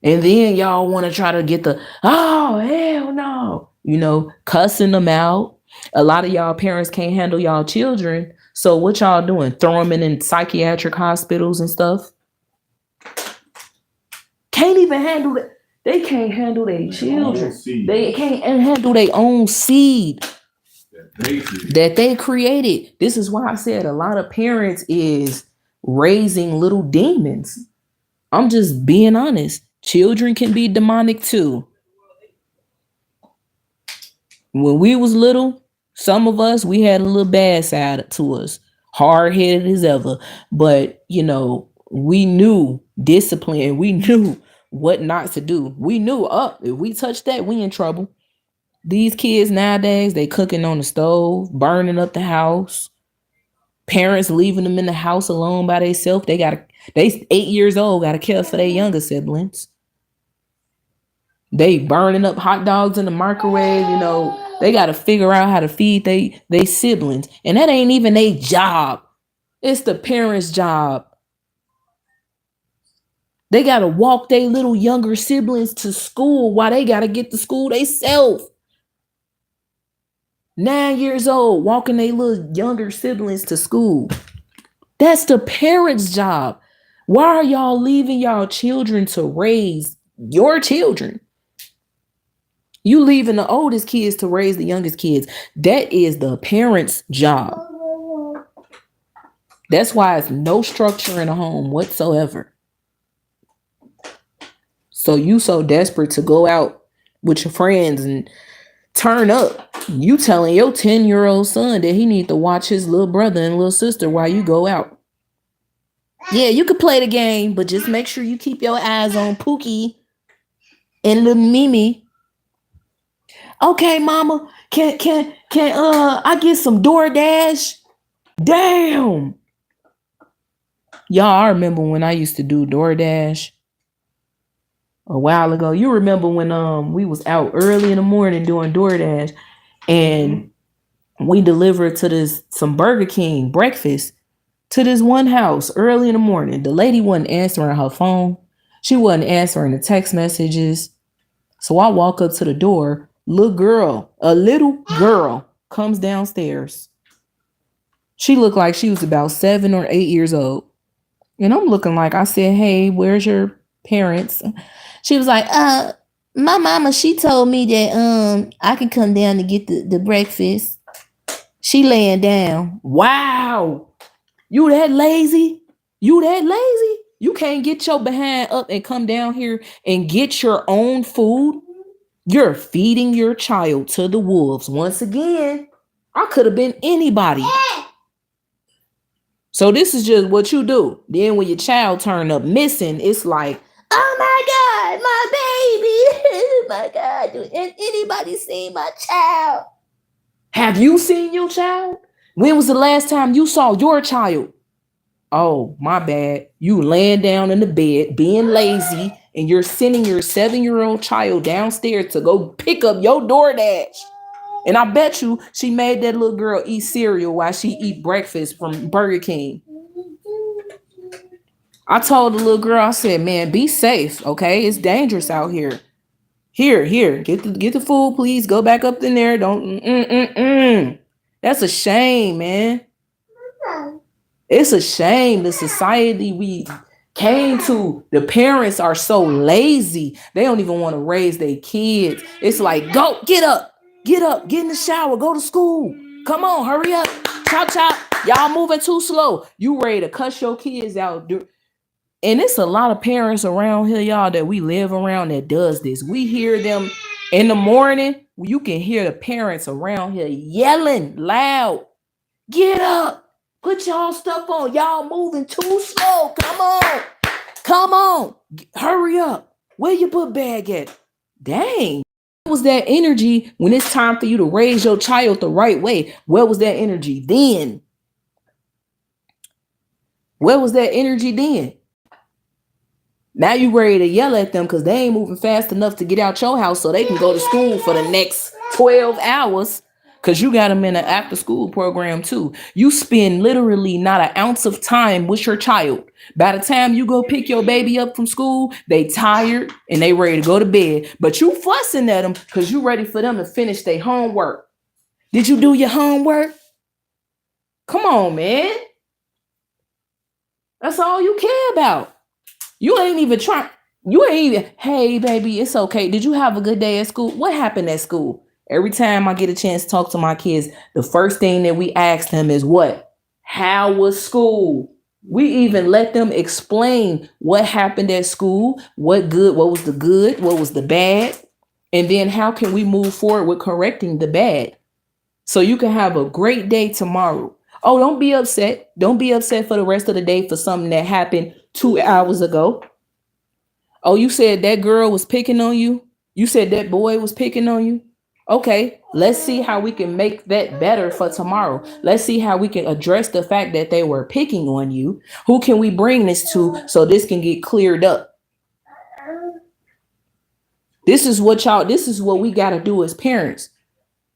And then y'all want to try to get oh, hell no. You know, cussing them out. A lot of y'all parents can't handle y'all children. So what y'all doing? Throw them in psychiatric hospitals and stuff? Can't even handle it. They can't handle their children. They can't handle their own seed that they created. This is why I said a lot of parents is raising little demons. I'm just being honest. Children can be demonic too. When we was little, some of us, we had a little bad side to us. Hard-headed as ever. But, you know, we knew discipline. We knew what not to do. We knew, if we touch that, we in trouble. These kids nowadays, they cooking on the stove, burning up the house. Parents leaving them in the house alone by themselves. They 8 years old, got to care for their younger siblings. They burning up hot dogs in the microwave. You know, they got to figure out how to feed they siblings. And that ain't even their job. It's the parents' job. They got to walk their little younger siblings to school while they got to get to school themselves. 9 years old, walking their little younger siblings to school. That's the parents' job. Why are y'all leaving y'all children to raise your children? You leaving the oldest kids to raise the youngest kids. That is the parents' job. That's why it's no structure in a home whatsoever. So you so desperate to go out with your friends and turn up. You telling your 10-year-old son that he need to watch his little brother and little sister while you go out. Yeah, you could play the game, but just make sure you keep your eyes on Pookie and little Mimi. Okay, mama, can I get some DoorDash? Damn. Y'all, I remember when I used to do DoorDash a while ago. You remember when we was out early in the morning doing DoorDash and we delivered to some Burger King breakfast to this one house early in the morning. The lady wasn't answering her phone. She wasn't answering the text messages. So I walk up to the door. A little girl comes downstairs. She looked like she was about 7 or 8 years old. And I'm looking like, I said, hey, where's your parents? She was like, my mama, she told me that I could come down to get the breakfast. She laying down. Wow. You that lazy? You can't get your behind up and come down here and get your own food? You're feeding your child to the wolves. Once again, I could have been anybody. So this is just what you do. Then when your child turn up missing, it's like, oh my God, my baby. My God, has anybody seen my child? Have you seen your child? When was the last time you saw your child? Oh, my bad. You laying down in the bed, being lazy, and you're sending your 7-year-old child downstairs to go pick up your DoorDash. And I bet you she made that little girl eat cereal while she eat breakfast from Burger King. I told the little girl, I said, man, be safe, okay? It's dangerous out here. Here, get the food, please. Go back up in there. Don't. That's a shame, man. It's a shame. The society we came to, the parents are so lazy. They don't even want to raise their kids. It's like, go, get up, get in the shower, go to school. Come on, hurry up. Chop. Y'all moving too slow. You ready to cuss your kids out. And it's a lot of parents around here, y'all, that we live around that does this. We hear them in the morning. You can hear the parents around here yelling loud. Get up. Put y'all stuff on. Y'all moving too slow. Come on. Hurry up. Where your book bag at? Dang. Where was that energy when it's time for you to raise your child the right way? Where was that energy then? Where was that energy then? Now you ready to yell at them because they ain't moving fast enough to get out your house so they can go to school for the next 12 hours because you got them in an after school program too. You spend literally not an ounce of time with your child. By the time you go pick your baby up from school, they tired and they ready to go to bed. But you fussing at them because you ready for them to finish their homework. Did you do your homework? Come on, man. That's all you care about. You ain't even trying. Hey, baby, it's okay. Did you have a good day at school? What happened at school? Every time I get a chance to talk to my kids, the first thing that we ask them is what? How was school? We even let them explain what happened at school, what was the good, what was the bad, and then how can we move forward with correcting the bad so you can have a great day tomorrow. Oh, don't be upset. Don't be upset for the rest of the day for something that happened 2 hours ago. Oh, you said that girl was picking on you? You said that boy was picking on you? Okay, let's see how we can make that better for tomorrow. Let's see how we can address the fact that they were picking on you. Who can we bring this to so this can get cleared up? This is what we got to do as parents.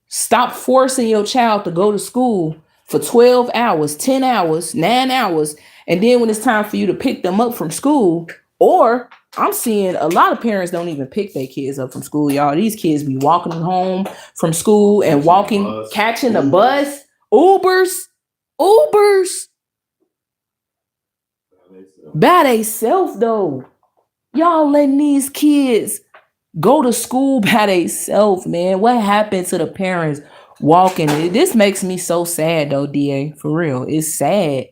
Stop forcing your child to go to school for 12 hours, 10 hours, 9 hours. And then when it's time for you to pick them up from school, or I'm seeing a lot of parents don't even pick their kids up from school, y'all. These kids be walking home from school and catching the bus, Ubers. By themselves though. Y'all letting these kids go to school by themselves, man. What happened to the parents walking? This makes me so sad though, DA. For real. It's sad.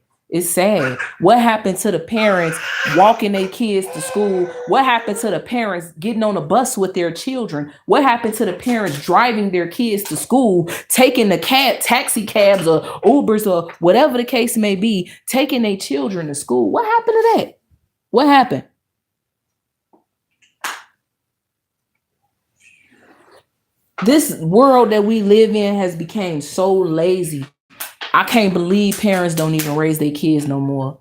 What happened to the parents walking their kids to school? What happened to the parents getting on a bus with their children? What happened to the parents driving their kids to school, taking the taxi cabs or Ubers or whatever the case may be, taking their children to school? What happened to that? What happened? This world that we live in has become so lazy. I can't believe parents don't even raise their kids no more.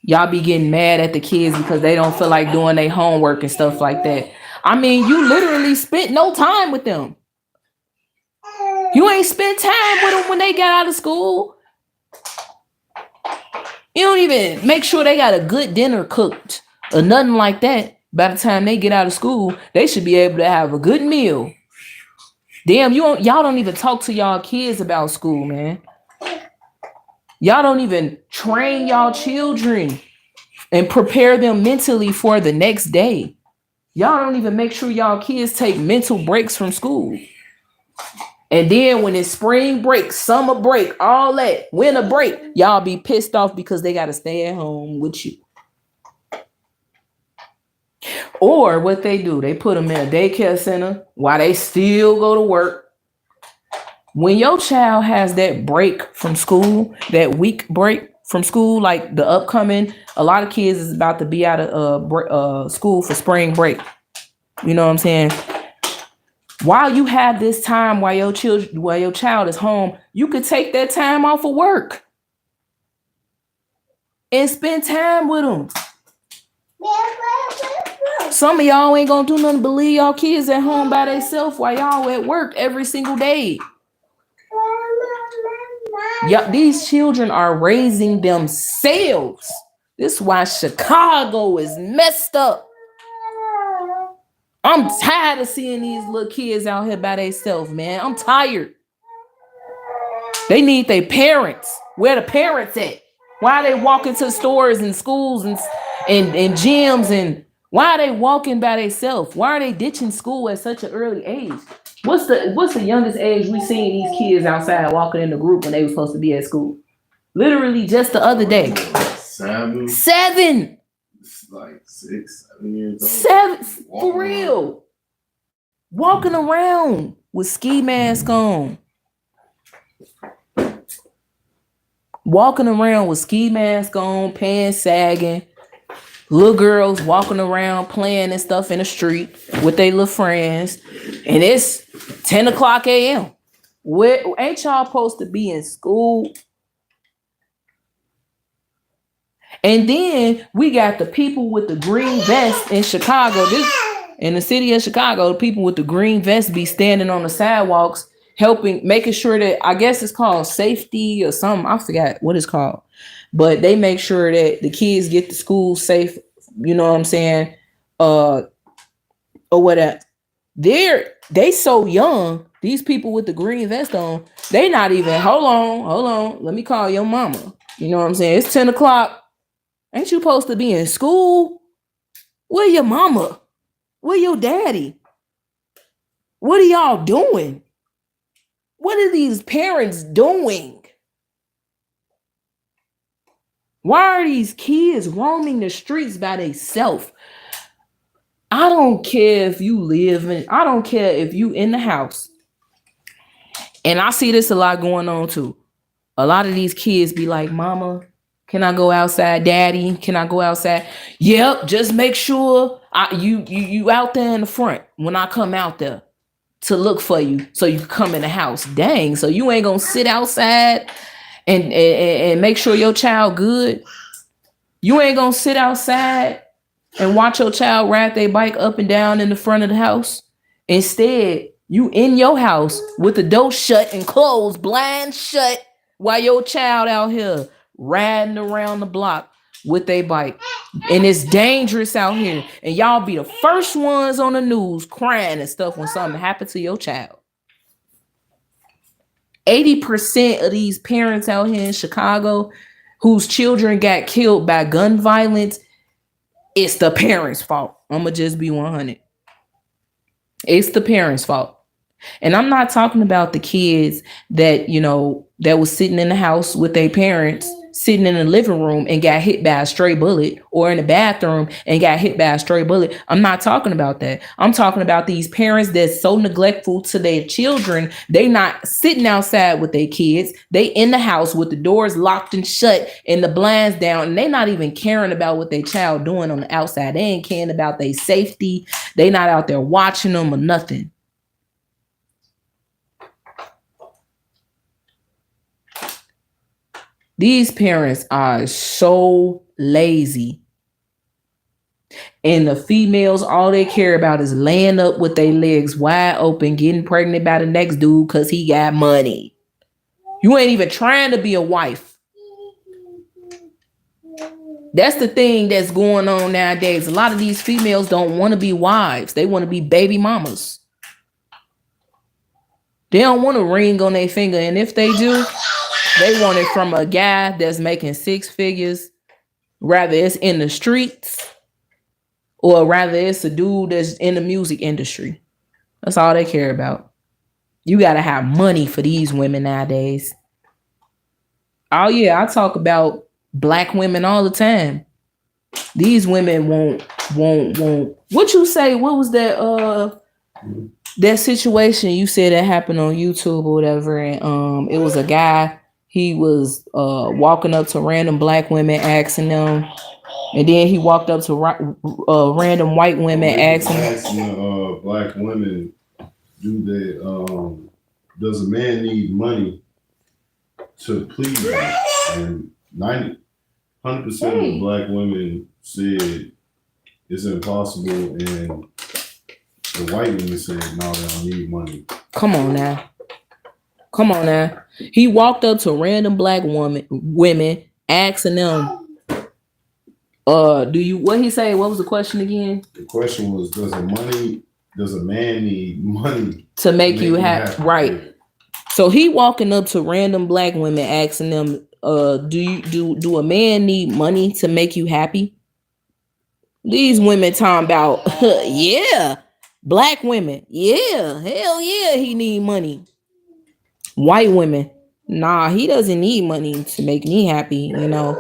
Y'all be getting mad at the kids because they don't feel like doing their homework and stuff like that. I mean, you literally spent no time with them. You ain't spent time with them when they got out of school. You don't even make sure they got a good dinner cooked or nothing like that. By the time they get out of school, they should be able to have a good meal. Damn, y'all don't even talk to y'all kids about school, man. Y'all don't even train y'all children and prepare them mentally for the next day. Y'all don't even make sure y'all kids take mental breaks from school. And then when it's spring break, summer break, all that, winter break, y'all be pissed off because they got to stay at home with you. Or what they do, they put them in a daycare center while they still go to work. When your child has that break from school, that week break from school, like the upcoming, a lot of kids is about to be out of school for spring break. You know what I'm saying? While you have this time, while your child is home, you could take that time off of work and spend time with them. Some of y'all ain't gonna do nothing but leave y'all kids at home by themselves while y'all at work every single day. Yeah, these children are raising themselves. This is why Chicago is messed up. I'm tired of seeing these little kids out here by themselves, man. I'm tired. They need their parents. Where the parents at? Why are they walking to stores and schools and gyms, and why are they walking by themselves? Why are they ditching school at such an early age? What's the youngest age we seen these kids outside walking in the group when they were supposed to be at school? Literally just the other day. 7. It's like 6, 7 years old. 7 for real. Walking around with ski mask on. Walking around with ski mask on, pants sagging. Little girls walking around playing and stuff in the street with their little friends. And it's 10 o'clock a.m. Where ain't y'all supposed to be in school? And then we got the people with the green vest in Chicago. In the city of Chicago, the people with the green vest be standing on the sidewalks, helping, making sure that, I guess it's called safety or something. I forgot what it's called. But they make sure that the kids get to school safe. You know what I'm saying? Or whatever. They so young. These people with the green vest on, they not even, hold on. Let me call your mama. You know what I'm saying? It's 10 o'clock. Ain't you supposed to be in school? Where your mama? Where your daddy? What are y'all doing? What are these parents doing? Why are these kids roaming the streets by themselves? I don't care if you I don't care if you in the house. And I see this a lot going on too. A lot of these kids be like, Mama, can I go outside? Daddy, can I go outside? Yep, just make sure you out there in the front when I come out there to look for you so you can come in the house. Dang, so you ain't gonna sit outside and make sure your child good? You ain't gonna sit outside and watch your child ride their bike up and down in the front of the house? Instead, you in your house with the door shut and closed, blinds shut, while your child out here riding around the block with their bike. And it's dangerous out here. And y'all be the first ones on the news crying and stuff when something happened to your child. 80% of these parents out here in Chicago whose children got killed by gun violence, it's the parents' fault. I'm going to just be 100. It's the parents' fault. And I'm not talking about the kids that, that was sitting in the house with their parents, sitting in the living room and got hit by a stray bullet, or in the bathroom and got hit by a stray bullet. I'm not talking about that. I'm talking about these parents that's so neglectful to their children. They not sitting outside with their kids. They in the house with the doors locked and shut and the blinds down. And they not even caring about what their child doing on the outside. They ain't caring about their safety. They not out there watching them or nothing. These parents are so lazy. And the females, all they care about is laying up with their legs wide open, getting pregnant by the next dude because he got money. You ain't even trying to be a wife. That's the thing that's going on nowadays. A lot of these females don't want to be wives. They want to be baby mamas. They don't want a ring on their finger. And if they do, they want it from a guy that's making 6 figures, rather it's in the streets, or rather it's a dude that's in the music industry. That's all they care about. You got to have money for these women nowadays. Oh yeah, I talk about Black women all the time. These women won't. What you say? What was that situation you said that happened on YouTube or whatever? And it was a guy. He was walking up to random Black women, asking them, and then he walked up to random white women, asking Black women, does a man need money to please you? And 100% of Black women said it's impossible, and the white women said, no, they don't need money. Come on now. Come on now. He walked up to random black women, asking them, do you, what he say? What was the question again? The question was, does a man need money to make you happy? Right. So he walking up to random black women, asking them, do a man need money to make you happy? These women talking about, yeah, black women, yeah, hell yeah, he need money. White women, nah, he doesn't need money to make me happy, you know.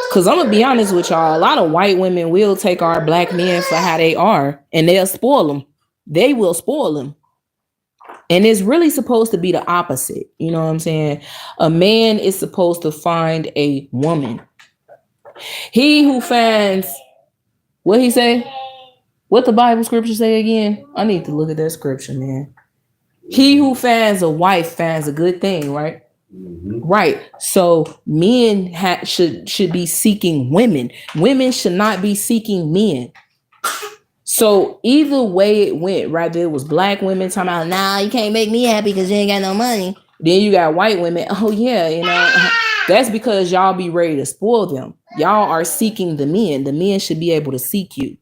Because I'm gonna be honest with y'all, a lot of white women will take our black men for how they are, and they'll spoil them. They will spoil them. And it's really supposed to be the opposite. You know what I'm saying? A man is supposed to find a woman. He who finds, what he say? What the Bible scripture say again? I need to look at that scripture, man. He who finds a wife finds a good thing, right? Mm-hmm. Right. So men should be seeking women. Women should not be seeking men. So either way it went, right? There was black women talking about, nah, you can't make me happy because you ain't got no money. Then you got white women. Oh yeah, you know, that's because y'all be ready to spoil them. Y'all are seeking the men. The men should be able to seek you.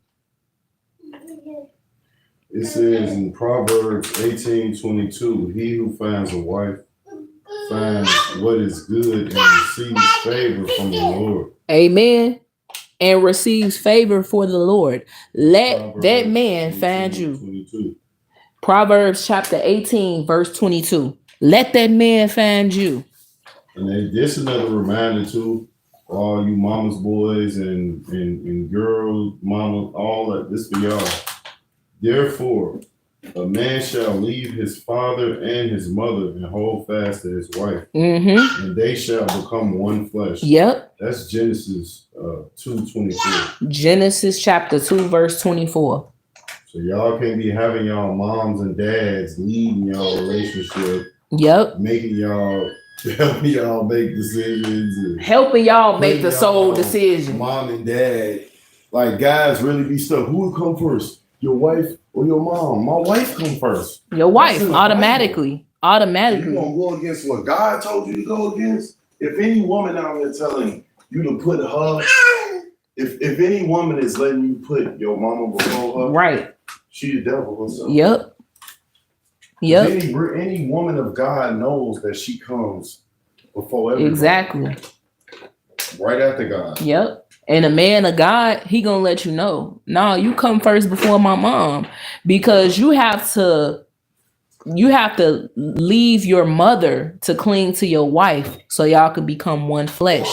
It says in Proverbs 18:22, he who finds a wife finds what is good and receives favor from the Lord. Amen. And receives favor for the Lord. Let Proverbs that man find you. 22. Proverbs chapter 18, verse 22. Let that man find you. And this is another reminder too, all you mama's boys and girls, mama, all that, this for y'all. Therefore, a man shall leave his father and his mother and hold fast to his wife, and they shall become one flesh. Yep. That's Genesis 2:24. Genesis chapter 2, verse 24. So y'all can't be having y'all moms and dads leading y'all relationship. Yep. Making y'all, helping y'all make decisions. Helping y'all make the soul decision. Mom and dad. Like guys really be stuck. Who would come first? Your wife or your mom? My wife come first. Your wife, automatically. Automatically. You gonna go against what God told you to go against? If any woman out there telling you to put her, if any woman is letting you put your mama before her, right? She the devil herself. Yep. Yep. Any woman of God knows that she comes before everybody. Exactly. Right after God. Yep. And a man of God, he gonna let you know, no, you come first before my mom, because you have to leave your mother to cling to your wife so y'all could become one flesh.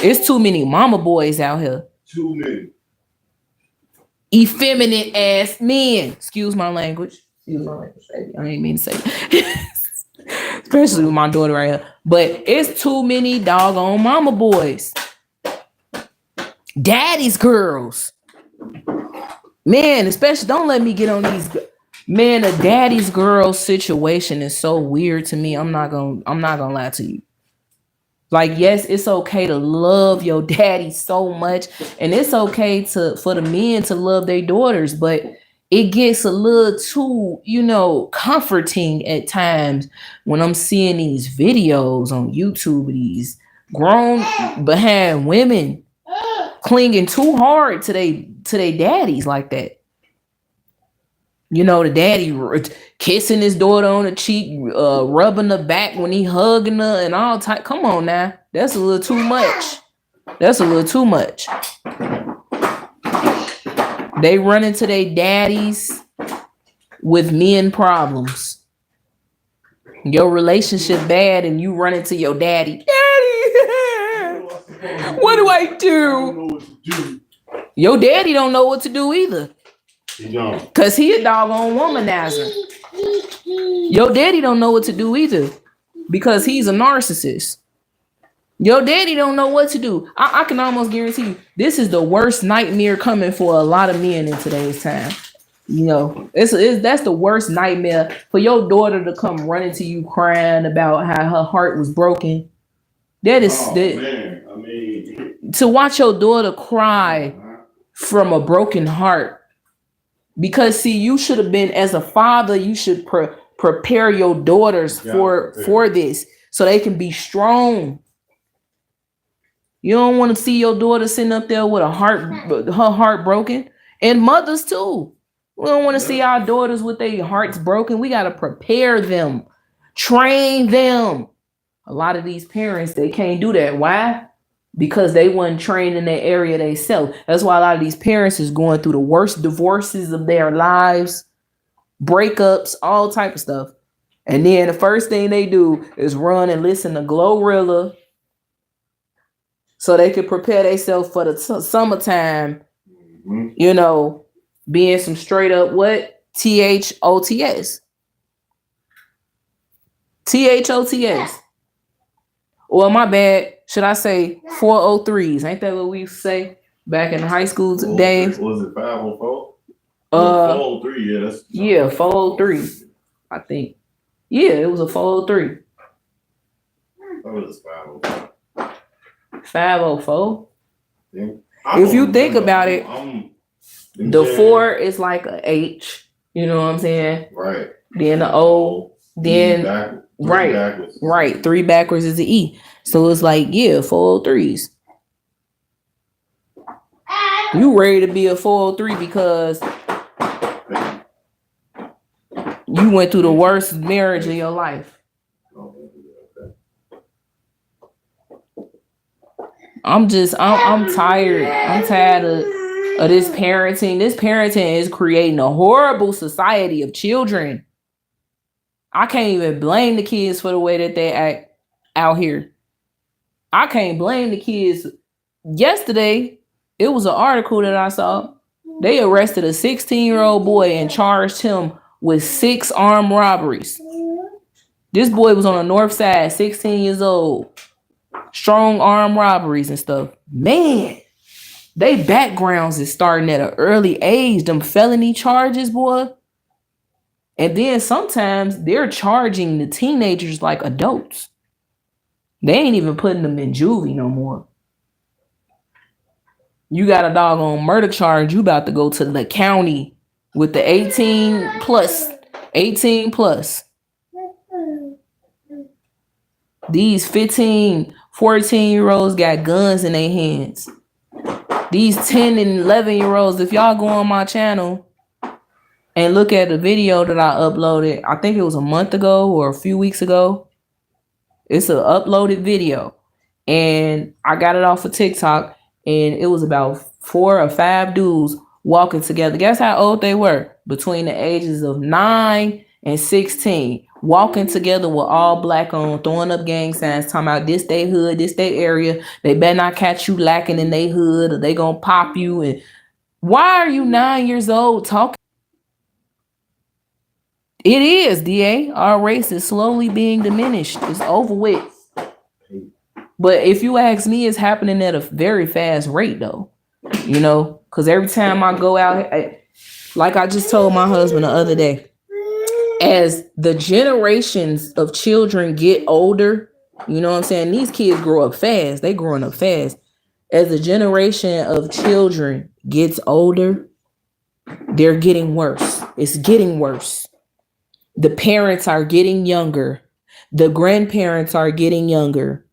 It's too many mama boys out here. Too many. Effeminate ass men. Excuse my language. Excuse my language, baby. I ain't mean to say that. Especially with my daughter right here. But it's too many doggone mama boys. Daddy's girls. Man, especially don't let me get on these. Man, a daddy's girl situation is so weird to me. I'm not gonna lie to you. Like, yes, it's okay to love your daddy so much, and it's okay for the men to love their daughters, but it gets a little too, comforting at times when I'm seeing these videos on YouTube, these grown behind women clinging too hard to they daddies like that. The daddy kissing his daughter on the cheek, rubbing the back when he hugging her and all type. Come on now. That's a little too much. That's a little too much. They run into their daddies with men problems. Your relationship bad and you run into your daddy. Daddy, what do I do? Your daddy don't know what to do either. Cause he a doggone womanizer. Your daddy don't know what to do either, because he's a narcissist. Your daddy don't know what to do. I can almost guarantee you this is the worst nightmare coming for a lot of men in today's time. That's the worst nightmare, for your daughter to come running to you crying about how her heart was broken. That is man. I mean, to watch your daughter cry from a broken heart. Because see, you should have been, as a father, you should prepare your daughters for this so they can be strong. You don't want to see your daughter sitting up there with her heart broken. And mothers too. We don't want to see our daughters with their hearts broken. We got to prepare them, train them. A lot of these parents, they can't do that. Why? Because they weren't trained in that area themselves. That's why a lot of these parents is going through the worst divorces of their lives, breakups, all type of stuff. And then the first thing they do is run and listen to Glorilla so they can prepare themselves for the summertime, you know, being some straight up what? THOTS. THOTS. Or my bad, should I say 403s? Ain't that what we used to say back in high school days? Was it 504? 403, yeah. Yeah, 403. I think. Yeah, it was a 403. Oh, it was 504. 504? Yeah. If you think about it, the 4 is like a H. You know what I'm saying? Right. Then the O. Then right. 3 backwards is the E. So it's like, yeah, 403s. You ready to be a 403 because you went through the worst marriage of your life. I'm tired. I'm tired of this parenting. This parenting is creating a horrible society of children. I can't even blame the kids for the way that they act out here. I can't blame the kids. Yesterday, it was an article that I saw. They arrested a 16-year-old boy and charged him with 6 armed robberies. This boy was on the north side, 16 years old. Strong armed robberies and stuff. Man, they backgrounds is starting at an early age. Them felony charges, boy. And then sometimes they're charging the teenagers like adults. They ain't even putting them in juvie no more. You got a doggone murder charge. You about to go to the county with the 18 plus. These 15, 14-year-olds got guns in their hands. These 10 and 11-year-olds, if y'all go on my channel and look at the video that I uploaded, I think it was a month ago or a few weeks ago. It's an uploaded video. And I got it off of TikTok. And it was about 4 or 5 dudes walking together. Guess how old they were? Between the ages of 9 and 16. Walking together with all black on, throwing up gang signs, talking about this they hood, this they area. They better not catch you lacking in they hood or they gonna pop you. And why are you 9 years old talking? It is, DA. Our race is slowly being diminished. It's over with. But if you ask me, it's happening at a very fast rate, though. You know, because every time I go out, like I just told my husband the other day, as the generations of children get older, you know what I'm saying? These kids grow up fast. They growing up fast. As the generation of children gets older, they're getting worse. It's getting worse. The parents are getting younger. The grandparents are getting younger.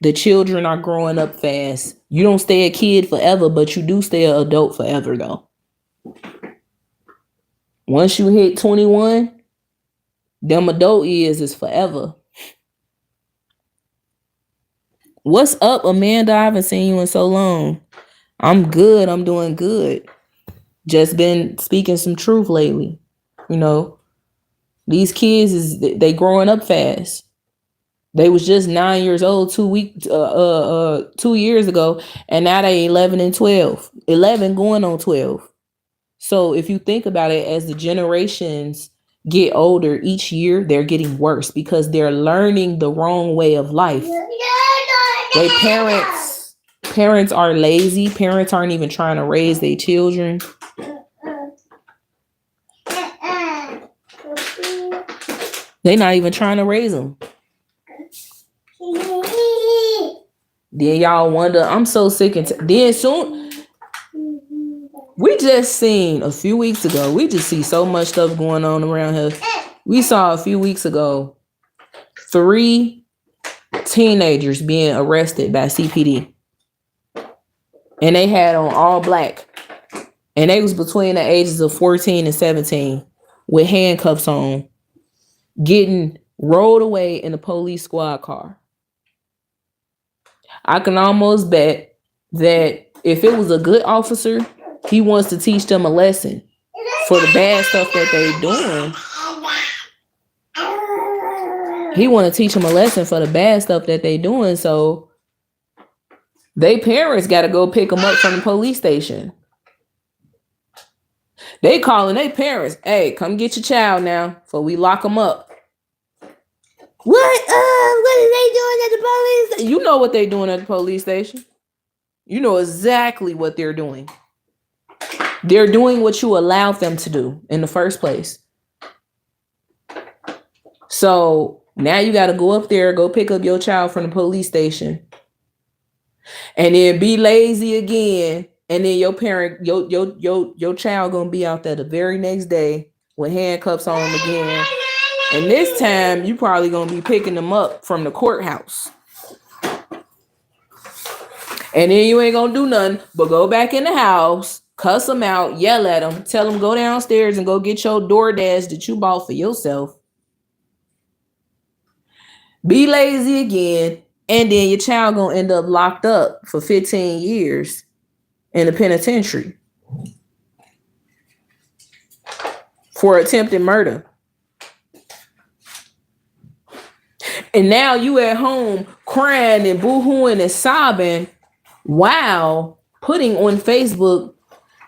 The children are growing up fast. You don't stay a kid forever, but you do stay an adult forever, though. Once you hit 21, them adult years is forever. What's up, Amanda? I haven't seen you in so long. I'm good. I'm doing good. Just been speaking some truth lately. You know, these kids they growing up fast. They was just 9 years old 2 years ago, and now they 11 and 12. 11 going on 12. So if you think about it, as the generations get older each year, they're getting worse because they're learning the wrong way of life. Their parents are lazy. Parents aren't even trying to raise their children. They're not even trying to raise them. Then y'all wonder, I'm so sick and then soon We just seen a few weeks ago. We just see so much stuff going on around here. We saw a few weeks ago 3 teenagers being arrested by CPD. And they had on all black. And they was between the ages of 14 and 17 with handcuffs on, getting rolled away in a police squad car. I can almost bet that if it was a good officer, he wants to teach them a lesson for the bad stuff that they doing. He want to teach them a lesson for the bad stuff that they doing. So they parents got to go pick them up from the police station. They calling their parents, hey, come get your child now before we lock them up. What are they doing at the police station? You know what they doing at the police station. You know exactly what they're doing. They're doing what you allowed them to do in the first place. So now you got to go up there, go pick up your child from the police station, and then be lazy again. And then your parent, your child gonna be out there the very next day with handcuffs on them again. And this time you probably gonna be picking them up from the courthouse. And then you ain't gonna do nothing but go back in the house, cuss them out, yell at them, tell them go downstairs and go get your DoorDash that you bought for yourself. Be lazy again, and then your child gonna end up locked up for 15 years in the penitentiary for attempted murder. And now you at home crying and boo-hooing and sobbing while putting on Facebook,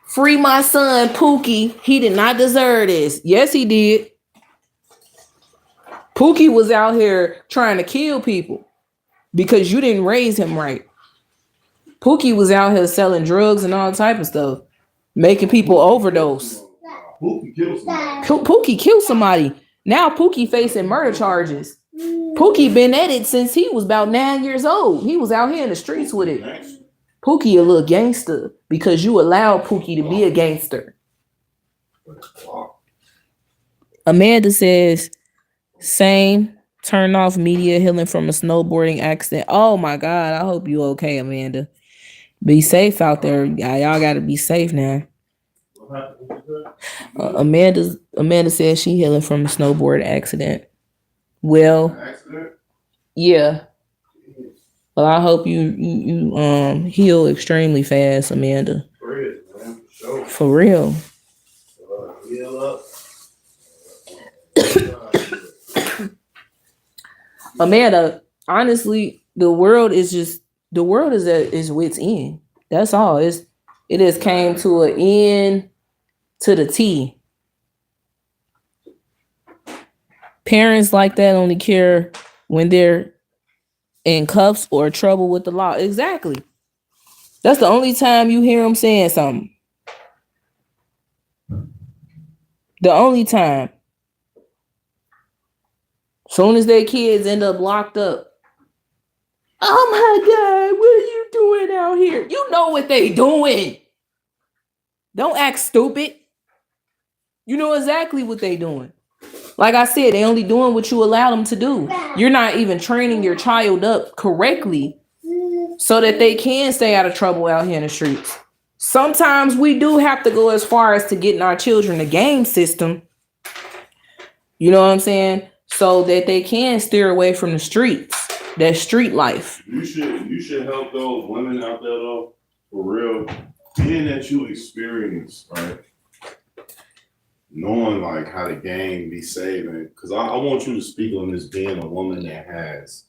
free my son Pookie. He did not deserve this. Yes, he did. Pookie was out here trying to kill people because you didn't raise him right. Pookie was out here selling drugs and all type of stuff, making people overdose. Pookie killed somebody. Now Pookie facing murder charges. Pookie been at it since he was about 9 years old. He was out here in the streets with it. Pookie a little gangster because you allowed Pookie to be a gangster. Amanda says, same. Turn off media healing from a snowboarding accident. Oh my God. I hope you okay, Amanda. Be safe out there. Y'all got to be safe now. Amanda says she healing from a snowboard accident. Well, yeah. Well, I hope you heal extremely fast, Amanda. For real. Amanda, honestly, the world is wit's end. That's all. It has came to an end to the T. Parents like that only care when they're in cuffs or trouble with the law. Exactly. That's the only time you hear them saying something. The only time. Soon as their kids end up locked up. Oh my God, what are you doing out here? You know what they doing. Don't act stupid. You know exactly what they doing. Like I said, they only doing what you allow them to do. You're not even training your child up correctly so that they can stay out of trouble out here in the streets. Sometimes we do have to go as far as to getting our children a game system. You know what I'm saying? So that they can steer away from the streets, that street life. You should help those women out there though, for real. Being that you experience, right? Knowing like how the game be saving, because I want you to speak on this being a woman that has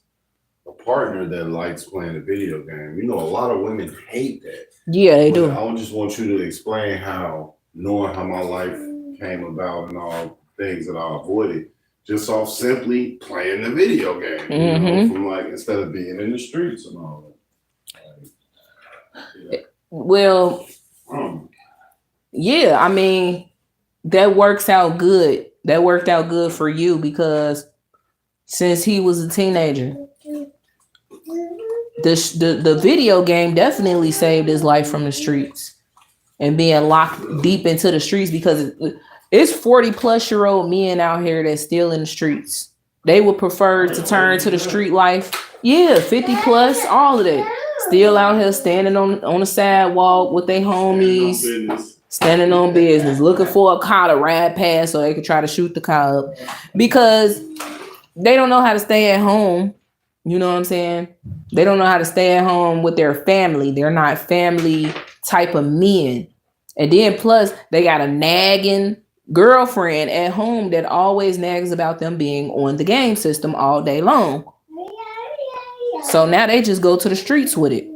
a partner that likes playing a video game. You know, a lot of women hate that. Yeah, they do. I just want you to explain how, knowing how my life came about and all things that I avoided, just off simply playing the video game. You know, from like instead of being in the streets and all that. Yeah. Well, yeah, I mean, that works out good. That worked out good for you because since he was a teenager, the video game definitely saved his life from the streets. and being locked deep into the streets because it's 40+ year old men out here that's still in the streets. They would prefer to turn to the street life. Yeah, 50 plus, all of that. Still out here standing on the sidewalk with their homies, standing on business, looking for a car to ride past so they could try to shoot the car up because they don't know how to stay at home. You know what I'm saying? They don't know how to stay at home with their family. They're not family type of men. And then plus they got a nagging girlfriend at home that always nags about them being on the game system all day long. So now they just go to the streets with it.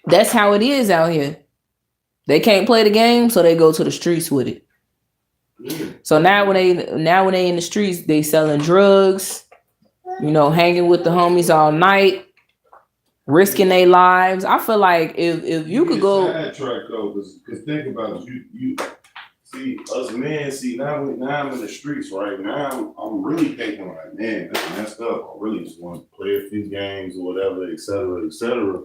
That's how it is out here. They can't play the game, so they go to the streets with it. So now when they in the streets, they selling drugs, hanging with the homies all night, risking their lives. I feel like if you could go sidetrack though, because think about it, you see us men. See now I'm in the streets right now. I'm really thinking like, man, that's messed up. I really just want to play a few games or whatever, et cetera, et cetera.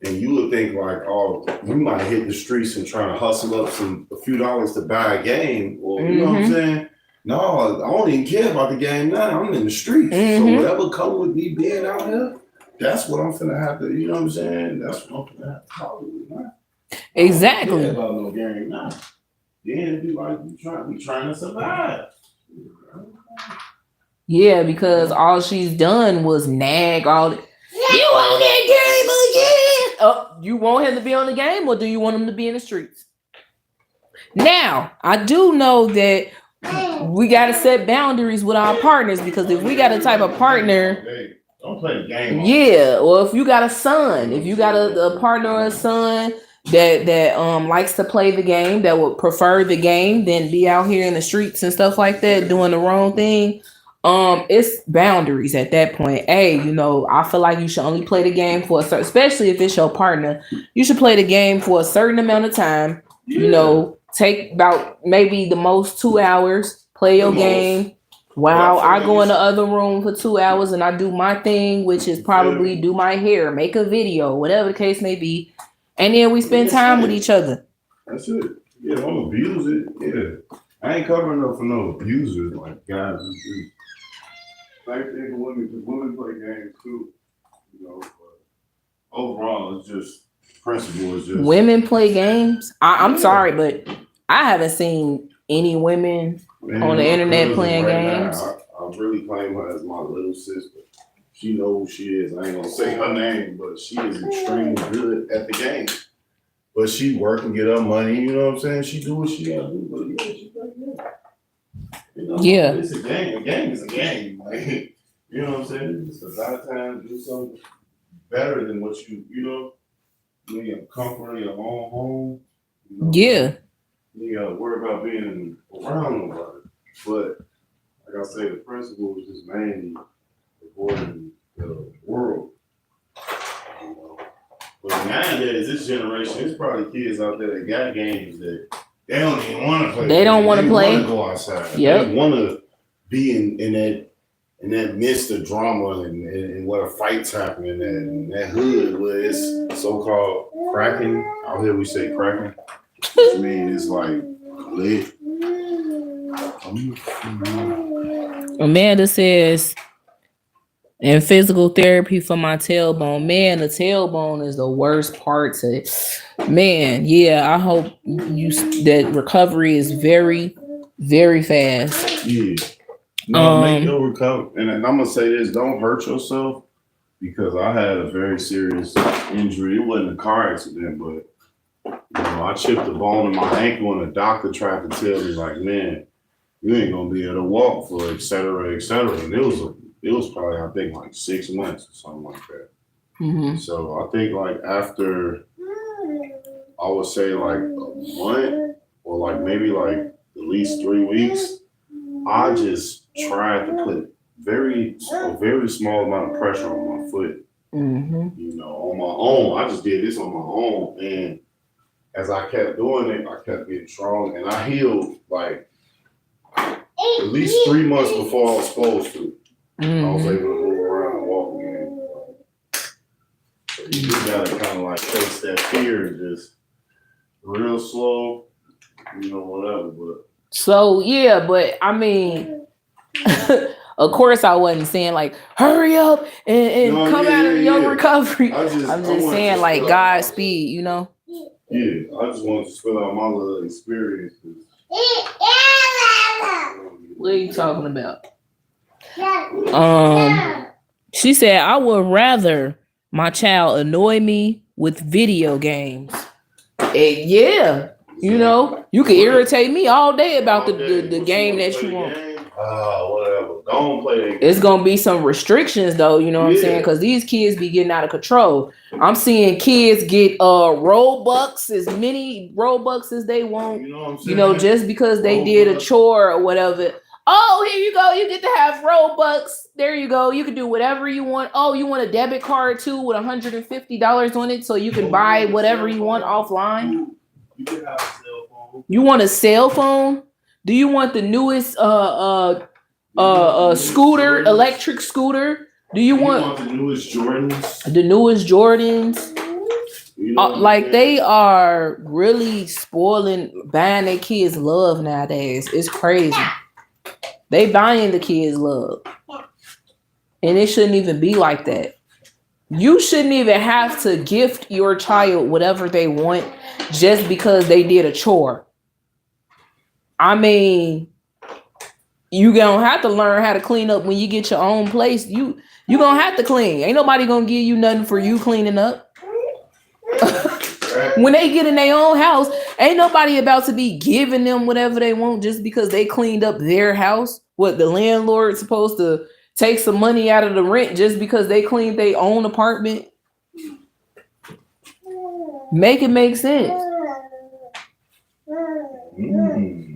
And you would think like, oh, you might hit the streets and try to hustle up a few dollars to buy a game, or you know what I'm saying? No, I don't even care about the game now. I'm in the streets. So whatever come with me being out here, that's what I'm finna have to, you know what I'm saying? That's what I'm finna have to probably now. Exactly. I don't care about no game now. Then it'd be like we trying to survive. Yeah, because all she's done was nag all the, you want that game again? Oh, you want him to be on the game, or do you want him to be in the streets? Now, I do know that we got to set boundaries with our partners, because if we got a type of partner, don't play the game. Yeah, or if you got a son, if you got a partner or a son that likes to play the game, that would prefer the game than be out here in the streets and stuff like that doing the wrong thing. It's boundaries at that point. Hey, I feel like you should only play the game for a certain, especially if it's your partner, you should play the game for a certain amount of time. Take about maybe the most 2 hours, play your game. While I go in the other room for 2 hours and I do my thing, which is probably do my hair, make a video, whatever the case may be. And then we spend time with each other. That's it. Yeah, don't abuse it. Yeah. I ain't covering up for no abusers like guys. Same thing for women, because women play games too. But overall, it's just principle. Is just women play games. I'm sorry, but I haven't seen any women on the internet playing games. Now, I really claim her as my little sister. She knows who she is. I ain't gonna say her name, but she is extremely good at the game. But she work and get her money. You know what I'm saying? She do what she gotta do. But yeah, she play the game. Yeah, it's a game. A game is a game. Like, you know what I'm saying? It's a lot of times do something better than what you have comfort in your own home. Yeah. You gotta worry about being around nobody. But like I say, the principle is just mainly avoiding the world. But nowadays, this generation, there's probably kids out there that got games that they don't even want to play. They don't want to play. They want to go outside. Yep. They want to be in that midst of drama and where fights happen in that hood where it's so-called cracking. Out here we say cracking. Which means it's like lit. Amanda says, in physical therapy for my tailbone. Man, the tailbone is the worst part to it. Man, yeah, I hope that recovery is very, very fast. Yeah. No, make your recovery. And I'm gonna say this: don't hurt yourself, because I had a very serious injury. It wasn't a car accident, but I chipped a bone in my ankle, and the doctor tried to tell me, like, man, you ain't gonna be able to walk for et cetera, et cetera. And it was probably, I think, like 6 months or something like that. Mm-hmm. So I think like after, I would say like a month or like maybe like at least 3 weeks, I just tried to put a very small amount of pressure on my foot. Mm-hmm. On my own. I just did this on my own, and as I kept doing it, I kept getting strong, and I healed like at least 3 months before I was supposed to. Mm-hmm. I was able to move around and walk again. So you just gotta kind of like face that fear and just real slow, whatever. But so yeah, but I mean, of course, I wasn't saying like hurry up and come out of your recovery. I'm just saying like Godspeed, Yeah, I just wanted to spill out my little experiences. What are you talking about? She said, I would rather my child annoy me with video games. Yeah. You can irritate me all day about the game that you want. Whatever. Don't play that game. It's gonna be some restrictions though, you know what I'm saying? Because these kids be getting out of control. I'm seeing kids get Robux, as many Robux as they want. You know what I'm saying? Just because they did a chore or whatever. Oh, here you go. You get to have Robux. There you go. You can do whatever you want. Oh, you want a debit card too with $150 on it so you can buy whatever you want offline? You can have a cell phone. You want a cell phone? Do you want the newest scooter, electric scooter? Do you want the newest Jordans? The newest Jordans? Like they are really buying their kids love nowadays. It's crazy. They buying the kids love. And it shouldn't even be like that. You shouldn't even have to gift your child whatever they want just because they did a chore. I mean, you gonna have to learn how to clean up when you get your own place. You gonna have to clean. Ain't nobody gonna give you nothing for you cleaning up. When they get in their own house, ain't nobody about to be giving them whatever they want just because they cleaned up their house. What, the landlord's supposed to take some money out of the rent just because they cleaned their own apartment? Make it make sense.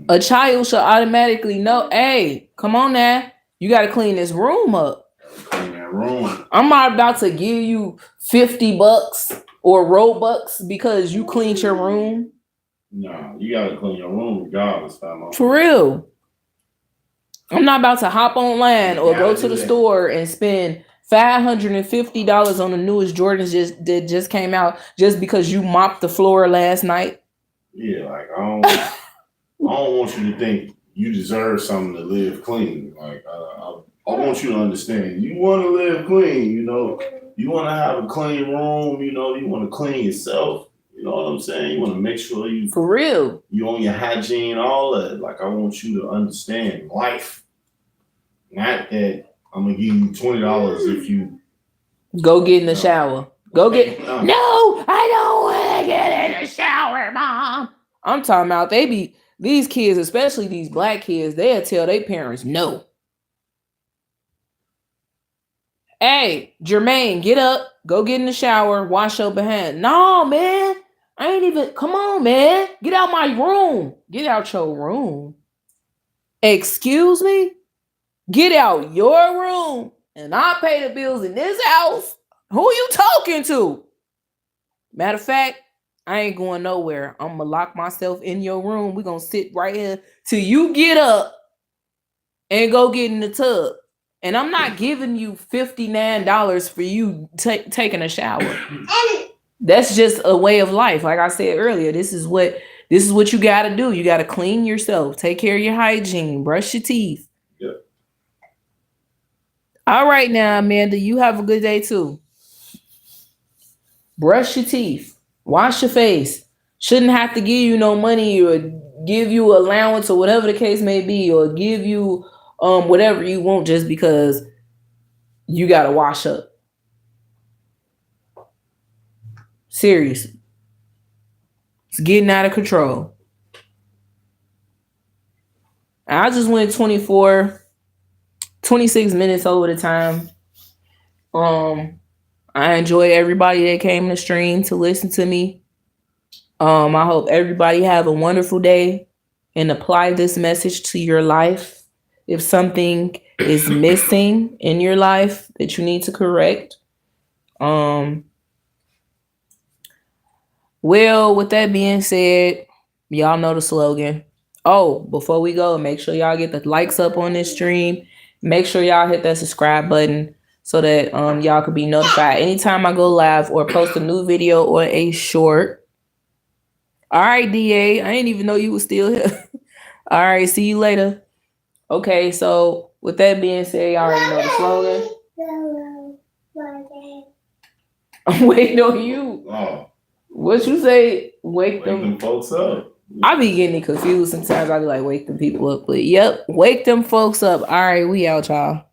A child should automatically know, hey, come on now. You got to clean this room up. Clean that room. I'm not about to give you $50 or Robux because you cleaned your room. No, you got to clean your room regardless, fam. For real. I'm not about to hop online or go to the store and spend $550 on the newest Jordans that just came out just because you mopped the floor last night. Yeah, like I don't want you to think you deserve something to live clean. Like I want you to understand, you want to live clean. You want to have a clean room. You want to clean yourself. You know what I'm saying? You want to make sure you for real. You on your hygiene, all that. Like I want you to understand life. Not that I'm gonna give you $20 if you go get in the shower. Go get. No, I don't want to get in the shower, Mom. I'm talking about these kids, especially these black kids. They'll tell their parents no. Hey, Jermaine, get up. Go get in the shower. Wash your behind. No, man. I ain't even. Come on, man. Get out my room. Get out your room. Excuse me? Get out your room and I pay the bills in this house. Who you talking to? Matter of fact, I ain't going nowhere. I'm going to lock myself in your room. We're going to sit right here till you get up and go get in the tub. And I'm not giving you $59 for you taking a shower. That's just a way of life. Like I said earlier, this is what you got to do. You got to clean yourself. Take care of your hygiene. Brush your teeth. Yep. All right now, Amanda, you have a good day too. Brush your teeth. Wash your face. Shouldn't have to give you no money or give you allowance or whatever the case may be, or give you whatever you want just because you got to wash up. Seriously. It's getting out of control. I just went 26 minutes over the time. I enjoy everybody that came to stream to listen to me. I hope everybody have a wonderful day and apply this message to your life. If something is missing in your life that you need to correct. Well, with that being said, y'all know the slogan. Oh, before we go, make sure y'all get the likes up on this stream. Make sure y'all hit that subscribe button so that y'all could be notified anytime I go live or post a new video or a short. All right, DA. I didn't even know you was still here. All right, see you later. Okay, so with that being said, y'all already know the slogan. I'm waiting on you. Oh, What you say? Wake wake them. them folks up. I be getting it confused sometimes. I be like, wake them people up. But yep, wake them folks up. All right, we out, y'all.